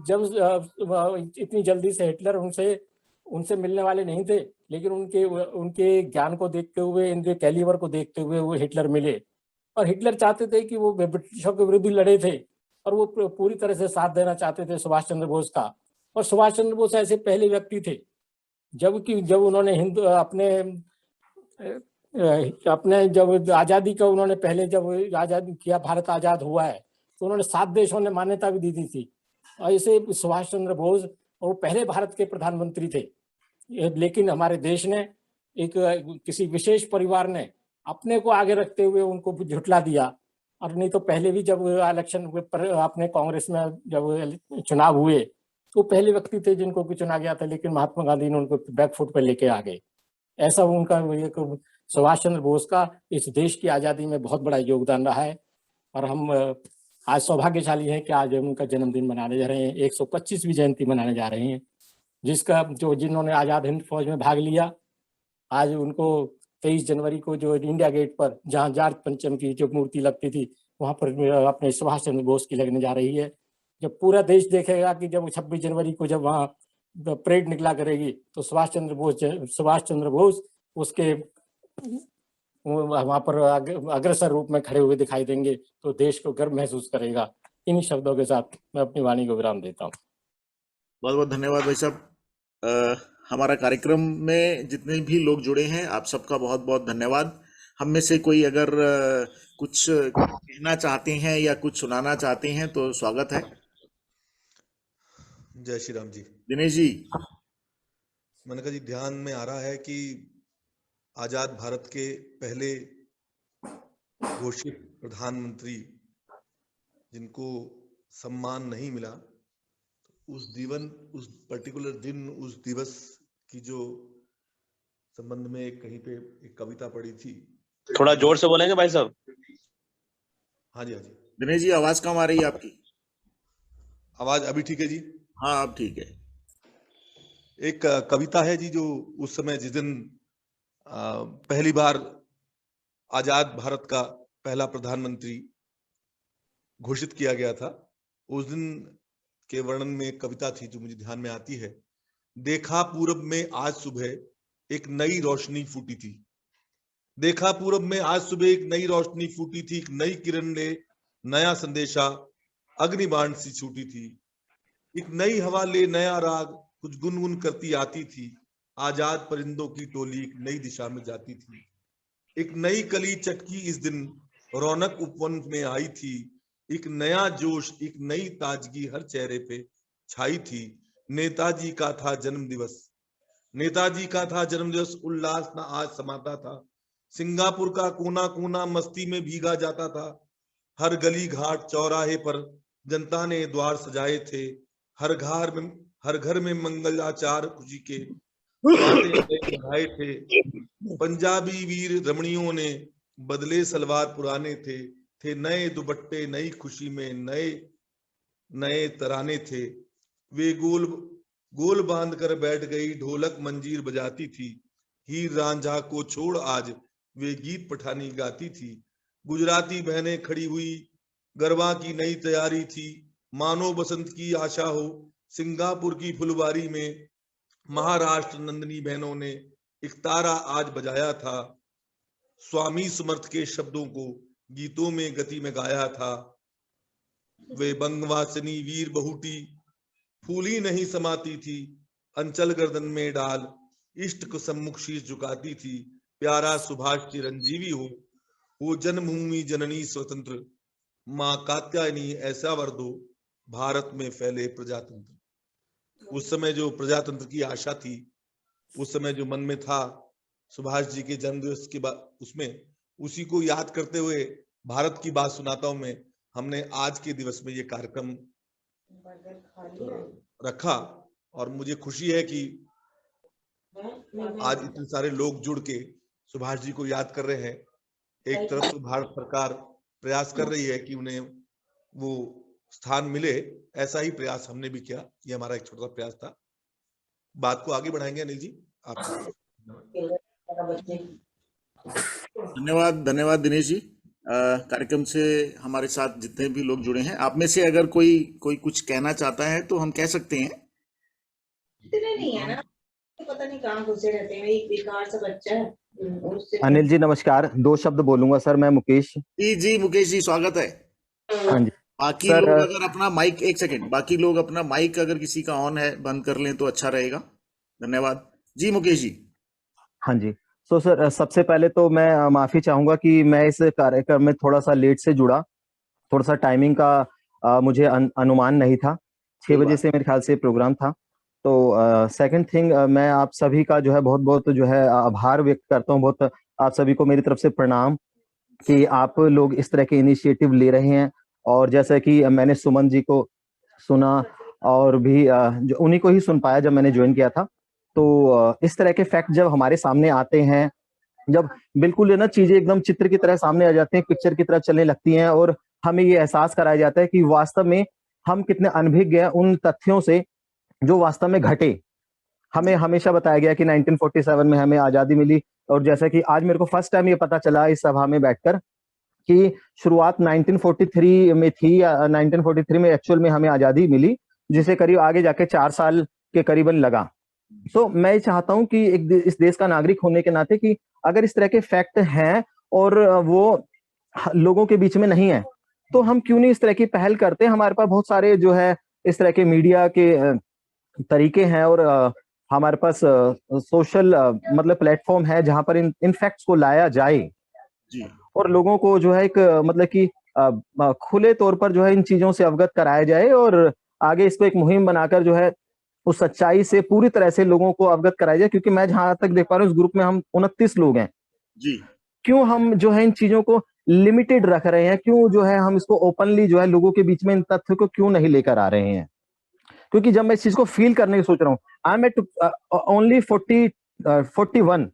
जब इतनी जल्दी से हिटलर उनसे मिलने वाले नहीं थे, लेकिन उनके ज्ञान को देखते हुए, इनके कैलिबर को देखते हुए वो हिटलर मिले। और हिटलर चाहते थे कि वो ब्रिटिशों के विरुद्ध लड़े थे, और वो पूरी तरह से साथ देना चाहते थे सुभाष चंद्र बोस का। और सुभाष चंद्र बोस ऐसे पहले व्यक्ति थे जब उन्होंने अपने जब आज़ादी का उन्होंने पहले जब आज़ादी किया, भारत आज़ाद हुआ है, तो उन्होंने 7 देशों ने मान्यता भी दी थी। और ऐसे सुभाष चंद्र बोस और पहले भारत के प्रधानमंत्री थे। लेकिन हमारे देश ने, किसी विशेष परिवार ने अपने को आगे रखते हुए उनको झुठला दिया। और नहीं तो पहले भी जब इलेक्शन अपने कांग्रेस में जब चुनाव हुए, तो पहले व्यक्ति थे जिनको भी चुना गया था, लेकिन महात्मा गांधी ने उनको बैकफुट पर लेके आ गए। ऐसा उनका सुभाष चंद्र बोस का इस देश की आज़ादी में बहुत बड़ा योगदान रहा है। और हम आज सौभाग्यशाली हैं कि आज हम उनका जन्मदिन मनाने जा रहे हैं, 125वीं जयंती मनाने जा रहे हैं, जिन्होंने आज़ाद हिंद फौज में भाग लिया। आज उनको 23 जनवरी को जो इंडिया गेट पर, जहाँ जाट पंचम की जो मूर्ति लगती थी, वहाँ पर अपने सुभाष चंद्र बोस की लगने जा रही है। जब पूरा देश देखेगा कि जब 26 जनवरी को जब वहाँ परेड निकला करेगी, तो सुभाष चंद्र बोस उसके वहां पर अग्रसर रूप में खड़े हुए दिखाई देंगे, तो देश को गर्व महसूस करेगा। इन्हीं शब्दों के साथ मैं अपनी वाणी को विराम देता हूँ। बहुत बहुत धन्यवाद भाई साहब। हमारा कार्यक्रम में जितने भी लोग जुड़े हैं, आप सबका बहुत बहुत धन्यवाद। हम में से कोई अगर कुछ कहना चाहते हैं या कुछ सुनाना चाहते हैं तो स्वागत है। जय श्री राम जी। दिनेश जी। मैंने कहा जी, ध्यान में आ रहा है कि आजाद भारत के पहले घोषित प्रधानमंत्री जिनको सम्मान नहीं मिला, उस पर्टिकुलर दिन, उस दिवस की जो संबंध में कहीं पे एक कविता पढ़ी थी। थोड़ा जोर से बोलेंगे भाई साहब? हाँ जी, हाँ जी। दिनेश जी, आवाज कम आ रही है आपकी। आवाज अभी ठीक है जी? हाँ, अब ठीक है। एक कविता है जी, जो उस समय जिस दिन पहली बार आजाद भारत का पहला प्रधानमंत्री घोषित किया गया था, उस दिन के वर्णन में एक कविता थी जो मुझे ध्यान में आती है। देखा पूरब में आज सुबह एक नई रोशनी फूटी थी। देखा पूरब में आज सुबह एक नई रोशनी फूटी थी, एक नई किरण ले नया संदेशा अग्निबाण सी छूटी थी। एक नई हवा ले नया राग कुछ गुनगुन करती आती थी। आजाद परिंदों की टोली एक नई दिशा में जाती थी। एक नई कली चटकी इस दिन रौनक उपवन में आई थी। एक नया जोश, एक नई ताजगी हर चेहरे पे छाई थी। नेताजी का था जन्म दिवस, नेताजी का था जन्म दिवस, उल्लास न आज समाता था। सिंगापुर का कोना कोना मस्ती में भीगा जाता था। हर गली घाट चौराहे पर जनता ने द्वार सजाए थे। हर घर में मंगलाचार खुशी के बढ़ाए थे। पंजाबी वीर रमणियों ने बदले सलवार पुराने थे। थे नए दुपट्टे नई खुशी में, नए नए तराने थे। वे गोल गोल बांध कर बैठ गई, ढोलक मंजीर बजाती थी। हीर रांझा को छोड़ आज वे गीत पठानी गाती थी। गुजराती बहनें खड़ी हुई, गरबा की नई तैयारी थी। मानो बसंत की आशा हो सिंगापुर की फुलवारी में। महाराष्ट्र नंदनी बहनों ने एक तारा आज बजाया था। स्वामी समर्थ के शब्दों को गीतों में गति में गाया था। वे बंगवासिनी वीर बहुटी फूली नहीं समाती थी। अंचल गर्दन में डाल इष्ट को सम्मुख शीश झुकाती थी। प्यारा सुभाष चिरंजीवी हो जन्मभूमि जननी स्वतंत्र। माँ कात्यायनी ऐसा वर दो, भारत में फैले प्रजातंत्र। उस समय जो प्रजातंत्र की आशा थी, उस समय जो मन में था, सुभाष जी के जन्मदिवस के बाद उसमें उसी को याद करते हुए भारत की बात सुनाता हूं मैं। हमने आज के दिवस में ये कार्यक्रम रखा और मुझे खुशी है कि आज इतने सारे लोग जुड़ के सुभाष जी को याद कर रहे हैं। एक तरफ तो भारत सरकार प्रयास कर रही है कि उन्हें वो स्थान मिले, ऐसा ही प्रयास हमने भी किया। ये हमारा एक छोटा सा प्रयास था। बात को आगे बढ़ाएंगे अनिल जी आप। धन्यवाद, धन्यवाद दिनेश जी। कार्यक्रम से हमारे साथ जितने भी लोग जुड़े हैं, आप में से अगर कोई कुछ कहना चाहता है तो हम कह सकते हैं। इतने नहीं है ना, पता नहीं कहाँ घुसे रहते हैं, एक बेकार सा बच्चा है। अनिल जी नमस्कार, 2 शब्द बोलूंगा सर। मैं मुकेश जी मुकेश जी स्वागत है। हाँ जी बाकी सर, लोग अगर अपना माइक, एक सेकंड, बाकी लोग अपना माइक अगर किसी का ऑन है बंद कर लें तो अच्छा रहेगा। धन्यवाद जी मुकेश जी। हाँ जी। सो सर, सबसे पहले तो मैं माफी चाहूंगा कि मैं इस कार्यक्रम में थोड़ा सा लेट से जुड़ा। थोड़ा सा टाइमिंग का मुझे अनुमान नहीं था। 6 बजे से मेरे ख्याल से प्रोग्राम था। तो सेकंड थिंग, मैं आप सभी का जो है बहुत बहुत जो है आभार व्यक्त करता हूँ। बहुत आप सभी को मेरी तरफ से प्रणाम कि आप लोग इस तरह के इनिशिएटिव ले रहे हैं। और जैसे कि मैंने सुमन जी को सुना और भी जो उन्हीं को ही सुन पाया जब मैंने ज्वाइन किया था। तो इस तरह के फैक्ट जब हमारे सामने आते हैं, जब बिल्कुल ना चीजें एकदम चित्र की तरह सामने आ जाते हैं, पिक्चर की तरह चलने लगती हैं, और हमें ये एहसास कराया जाता है कि वास्तव में हम कितने अनभिज्ञ हैं उन तथ्यों से जो वास्तव में घटे। हमें हमेशा बताया गया कि 1947 में हमें आजादी मिली, और जैसा कि आज मेरे को फर्स्ट टाइम ये पता चला इस सभा में बैठकर कि शुरुआत 1943 में थी, या 1943 में एक्चुअल में हमें आजादी मिली, जिसे करीब आगे जाके 4 साल के करीबन लगा। तो मैं चाहता हूं कि इस देश का नागरिक होने के नाते कि अगर इस तरह के फैक्ट हैं और वो लोगों के बीच में नहीं है, तो हम क्यों नहीं इस तरह की पहल करते। हमारे पास बहुत सारे जो है इस तरह के मीडिया के तरीके हैं, और हमारे पास सोशल मतलब प्लेटफॉर्म है जहां पर इन फैक्ट्स को लाया जाए जी। और लोगों को जो है एक मतलब कि खुले तौर पर जो है इन चीजों से अवगत कराया जाए, और आगे इसको एक मुहिम बनाकर जो है उस सच्चाई से पूरी तरह से लोगों को अवगत कराया जाए। क्योंकि मैं जहां तक देख पा रहा हूँ, इस ग्रुप में हम 29 लोग हैं जी। क्यों हम जो है इन चीजों को लिमिटेड रख रहे हैं, क्यों जो है हम इसको ओपनली जो है लोगों के बीच में इन तथ्यों को क्यों नहीं लेकर आ रहे हैं। क्योंकि जब मैं इस चीज को फील करने की सोच रहा हूँ, आई एम एट ओनली 41,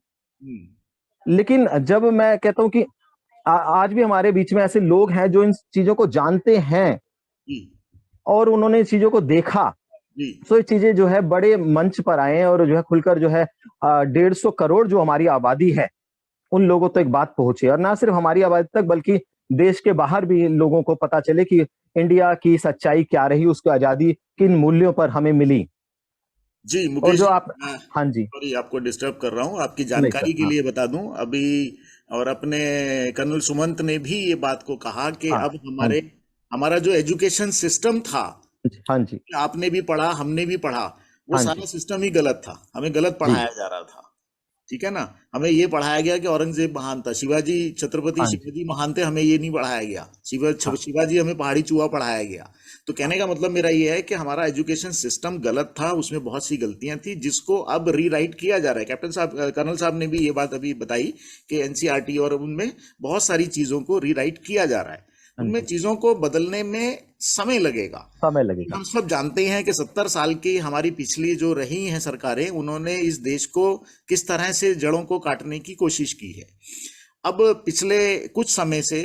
लेकिन जब मैं कहता हूँ कि आज भी हमारे बीच में ऐसे लोग हैं जो इन चीजों को जानते हैं और उन्होंने इन चीजों को देखा, तो ये चीजें जो है बड़े मंच पर आए हैं और जो है खुलकर जो है 150 करोड़ जो हमारी आबादी है उन लोगों तक बात पहुंचे, और ना सिर्फ हमारी आबादी तक बल्कि देश के बाहर भी लोगों को पता चले कि इंडिया की सच्चाई क्या रही, उसकी आजादी किन मूल्यों पर हमें मिली। जी मुकेश, जो आप, हाँ जी सॉरी आपको डिस्टर्ब कर रहा हूँ, आपकी जानकारी के लिए बता दूं अभी, और अपने कर्नल सुमंत ने भी ये बात को कहा कि अब हमारा जो एजुकेशन सिस्टम था, हाँ जी, आपने भी पढ़ा हमने भी पढ़ा, वो सारा सिस्टम ही गलत था, हमें गलत पढ़ाया जा रहा था। ठीक है ना, हमें ये पढ़ाया गया कि औरंगजेब महान था, शिवाजी छत्रपति शिवाजी महान थे, हमें ये नहीं पढ़ाया गया। शिवाजी हमें पहाड़ी चूहा पढ़ाया गया। तो कहने का मतलब मेरा ये है कि हमारा एजुकेशन सिस्टम गलत था, उसमें बहुत सी गलतियां थी जिसको अब रीराइट किया जा रहा है। कैप्टन साहब, कर्नल साहब ने भी ये बात अभी बताई कि एनसीईआरटी और उनमें बहुत सारी चीजों को रीराइट किया जा रहा है। उनमें चीजों को बदलने में समय लगेगा। हम सब जानते हैं कि 70 साल की हमारी पिछली जो रही हैं सरकारें, उन्होंने इस देश को किस तरह से जड़ों को काटने की कोशिश की है। अब पिछले कुछ समय से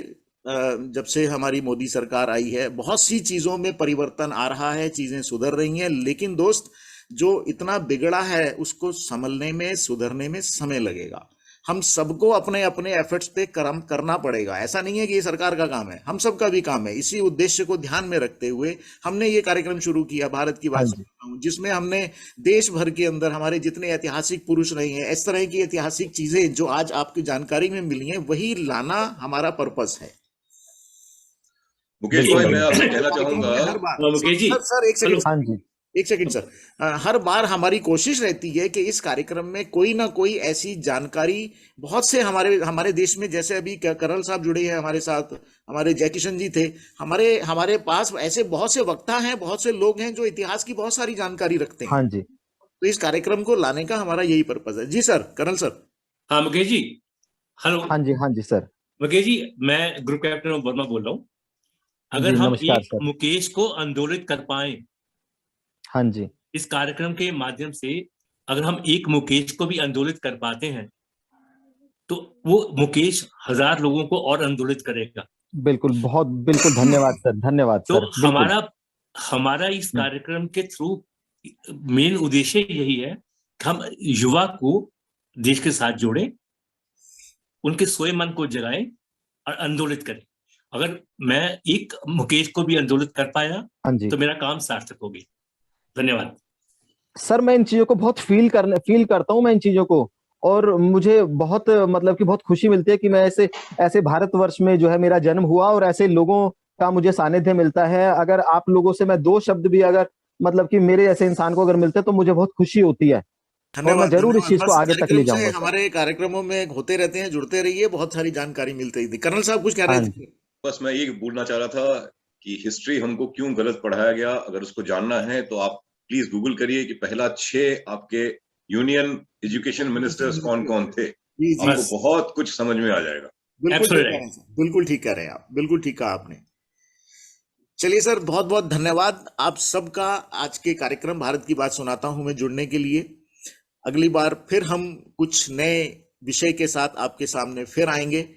जब से हमारी मोदी सरकार आई है बहुत सी चीजों में परिवर्तन आ रहा है, चीजें सुधर रही हैं, लेकिन दोस्त जो इतना बिगड़ा है उसको संभलने में, सुधरने में समय लगेगा। हम सबको अपने अपने एफर्ट्स पे कर्म करना पड़ेगा। ऐसा नहीं है कि ये सरकार का काम है, हम सबका भी काम है। इसी उद्देश्य को ध्यान में रखते हुए हमने ये कार्यक्रम शुरू किया, भारत की बात हाँ जी। सुनता हूँ, जिसमें हमने देश भर के अंदर हमारे जितने ऐतिहासिक पुरुष रहे हैं, इस तरह की ऐतिहासिक चीजें जो आज आपकी जानकारी में मिली हैं, वही लाना हमारा पर्पस है। मुकेश भाई, मैं आपसे कहना चाहूंगा, हर बार मुकेश जी, सर एक सेकंड, हाँ जी। एक सेकंड सर, हर बार हमारी कोशिश रहती है कि इस कार्यक्रम में कोई ना कोई ऐसी जानकारी, बहुत से हमारे देश में, जैसे अभी कर्नल साहब जुड़े हैं हमारे साथ, हमारे जयकिशन जी थे, हमारे पास ऐसे बहुत से वक्ता हैं, बहुत से लोग हैं जो इतिहास की बहुत सारी जानकारी रखते हैं। हाँ जी। तो इस कार्यक्रम को लाने का हमारा यही पर्पज है। जी सर, कर्नल सर। हाँ मुकेश जी, हेलो। हाँ जी, हाँ जी सर। मुकेश जी, मैं ग्रुप कैप्टन वर्मा बोल रहा हूँ। अगर जी, हम नमस्कार एक सर। मुकेश को आंदोलित कर पाए हाँ जी, इस कार्यक्रम के माध्यम से, अगर हम एक मुकेश को भी आंदोलित कर पाते हैं तो वो मुकेश 1000 लोगों को और आंदोलित करेगा। बिल्कुल, बिल्कुल धन्यवाद सर, धन्यवाद तो सर, बिल्कुल। हमारा इस कार्यक्रम के थ्रू मेन उद्देश्य यही है कि हम युवा को देश के साथ जोड़ें, उनके सोए मन को जगाएं और आंदोलित करें। अगर मैं एक मुकेश को भी आंदोलित कर पाया हाँ जी। तो मेरा काम सार्थक हो गया। धन्यवाद सर। मैं इन चीजों को बहुत फील करता हूँ मैं इन चीजों को, और मुझे बहुत मतलब कि बहुत खुशी मिलती है कि मैं ऐसे भारतवर्ष में जो है मेरा जन्म हुआ, और ऐसे लोगों का मुझे सानिध्य मिलता है। अगर आप लोगों से मैं 2 शब्द भी अगर मतलब कि मेरे ऐसे इंसान को अगर मिलते हैं तो मुझे बहुत खुशी होती है, और मैं धन्यवाद, जरूर इस चीज को बस आगे तक कार्यक्रम ले से, जाऊंगा सर। हमारे कार्यक्रमों में होते रहते हैं, जुड़ते रहिए, बहुत सारी जानकारी मिलती थी। कर्नल साहब कुछ कह रहे हाँ थे? जी। बस मैं ये बोलना चाह रहा था कि हिस्ट्री हमको क्यों गलत पढ़ाया गया, अगर उसको जानना है तो आप प्लीज गूगल करिए कि पहला 6 आपके यूनियन एजुकेशन मिनिस्टर्स कौन कौन थे। जी जी, आपको बहुत कुछ समझ में आ जाएगा। बिल्कुल ठीक कह रहे हैं सर, बिल्कुल ठीक कह रहे हैं आप, बिल्कुल ठीक कहा आपने। चलिए सर, बहुत बहुत धन्यवाद आप सबका आज के कार्यक्रम भारत की बात सुनाता हूं में जुड़ने के लिए। अगली बार फिर हम कुछ नए विषय के साथ आपके सामने फिर आएंगे,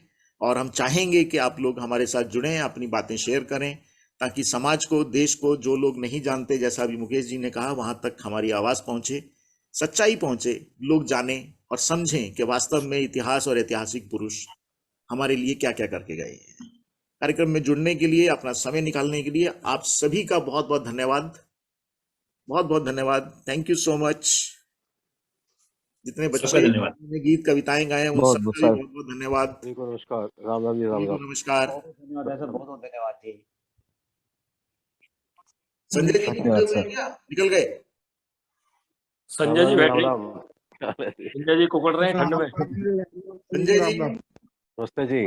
और हम चाहेंगे कि आप लोग हमारे साथ जुड़ें, अपनी बातें शेयर करें, ताकि समाज को, देश को, जो लोग नहीं जानते, जैसा अभी मुकेश जी ने कहा, वहां तक हमारी आवाज पहुंचे, सच्चाई पहुंचे, लोग जाने और समझें कि वास्तव में इतिहास और ऐतिहासिक पुरुष हमारे लिए क्या क्या करके गए हैं। कार्यक्रम में जुड़ने के लिए, अपना समय निकालने के लिए आप सभी का बहुत बहुत धन्यवाद, बहुत बहुत धन्यवाद। Thank you so much. जितने बच्चे धन्यवाद। ने गीत कविताएं गाए उन बहुत सबका बहुत भी सर। बहुत बहुत धन्यवाद। नमस्कार, राम राम जी, राम राम। नमस्कार। धन्यवाद सर, बहुत बहुत धन्यवाद जी। संजय जी निकल धन्यवाद गए सर। क्या? निकल गए? संजय जी बैठे, राम संजय जी कुकड़ रहे हैं ठंड में। संजय जी, नमस्ते जी।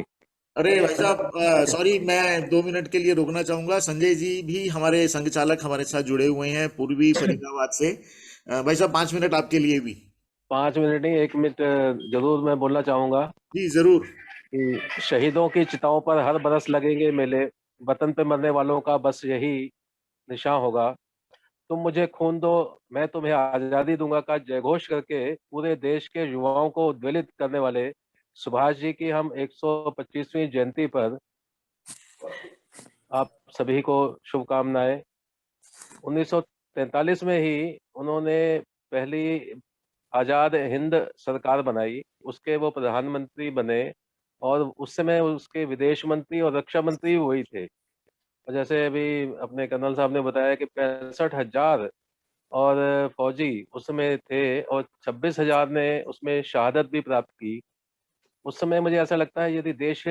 अरे भाई साहब, सॉरी, मैं 2 मिनट के लिए रुकना चाहूंगा। संजय जी भी हमारे संघ चालक हमारे साथ जुड़े हुए हैं पूर्वी फरीदाबाद से। भाई साहब 5 मिनट आपके लिए भी। 5 मिनट नहीं, 1 मिनट जरूर मैं बोलना चाहूंगा जी जरूर। कि शहीदों की चिताओं पर हर बरस लगेंगे मेले, वतन पे मरने वालों का बस यही निशान होगा। तुम मुझे खून दो, मैं तुम्हें आजादी दूंगा का जयघोष करके पूरे देश के युवाओं को उद्वेलित करने वाले सुभाष जी की हम 125वीं जयंती पर आप सभी को शुभकामनाएं। 1943 में ही उन्होंने पहली आजाद हिंद सरकार बनाई, उसके वो प्रधानमंत्री बने, और उस समय उसके विदेश मंत्री और रक्षा मंत्री वही थे। और जैसे अभी अपने कर्नल साहब ने बताया कि 65,000 और फौजी उसमें थे, और 26,000 ने उसमें शहादत भी प्राप्त की। उस समय मुझे ऐसा लगता है यदि देश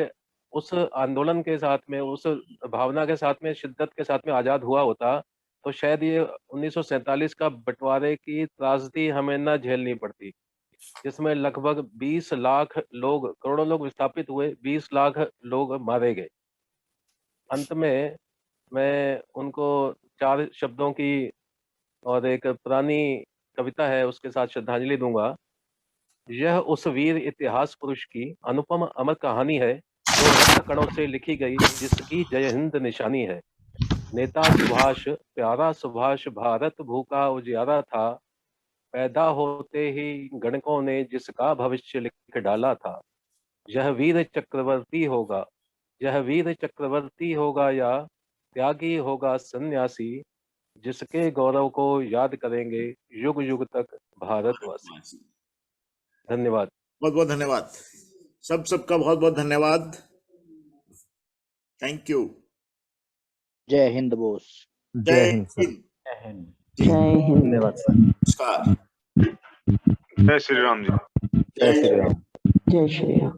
उस आंदोलन के साथ में, उस भावना के साथ में, शिद्दत के साथ में आज़ाद हुआ होता, तो शायद ये 1947 का बंटवारे की त्रासदी हमें न झेलनी पड़ती, जिसमें लगभग 20 लाख लोग, करोड़ों लोग विस्थापित हुए, 20 लाख लोग मारे गए। अंत में मैं उनको 4 शब्दों की और एक पुरानी कविता है उसके साथ श्रद्धांजलि दूंगा। यह उस वीर इतिहास पुरुष की अनुपम अमर कहानी है, जो रक्त कणों से लिखी गई, जिसकी जय हिंद निशानी है। नेता सुभाष, प्यारा सुभाष, भारत भूखा उजियारा था, पैदा होते ही गणकों ने जिसका भविष्य लिख डाला था। यह वीर चक्रवर्ती होगा यह वीर चक्रवर्ती होगा या त्यागी होगा सन्यासी, जिसके गौरव को याद करेंगे युग युग तक भारतवासी। धन्यवाद। बहुत बहुत धन्यवाद। सबका बहुत बहुत धन्यवाद। Thank you. जय हिंद बोस। जय हिंद सर। जय हिंद। जय हिंद। धन्यवाद सर। नमस्कार। जय श्री राम जी। जय श्री राम। जय श्री राम।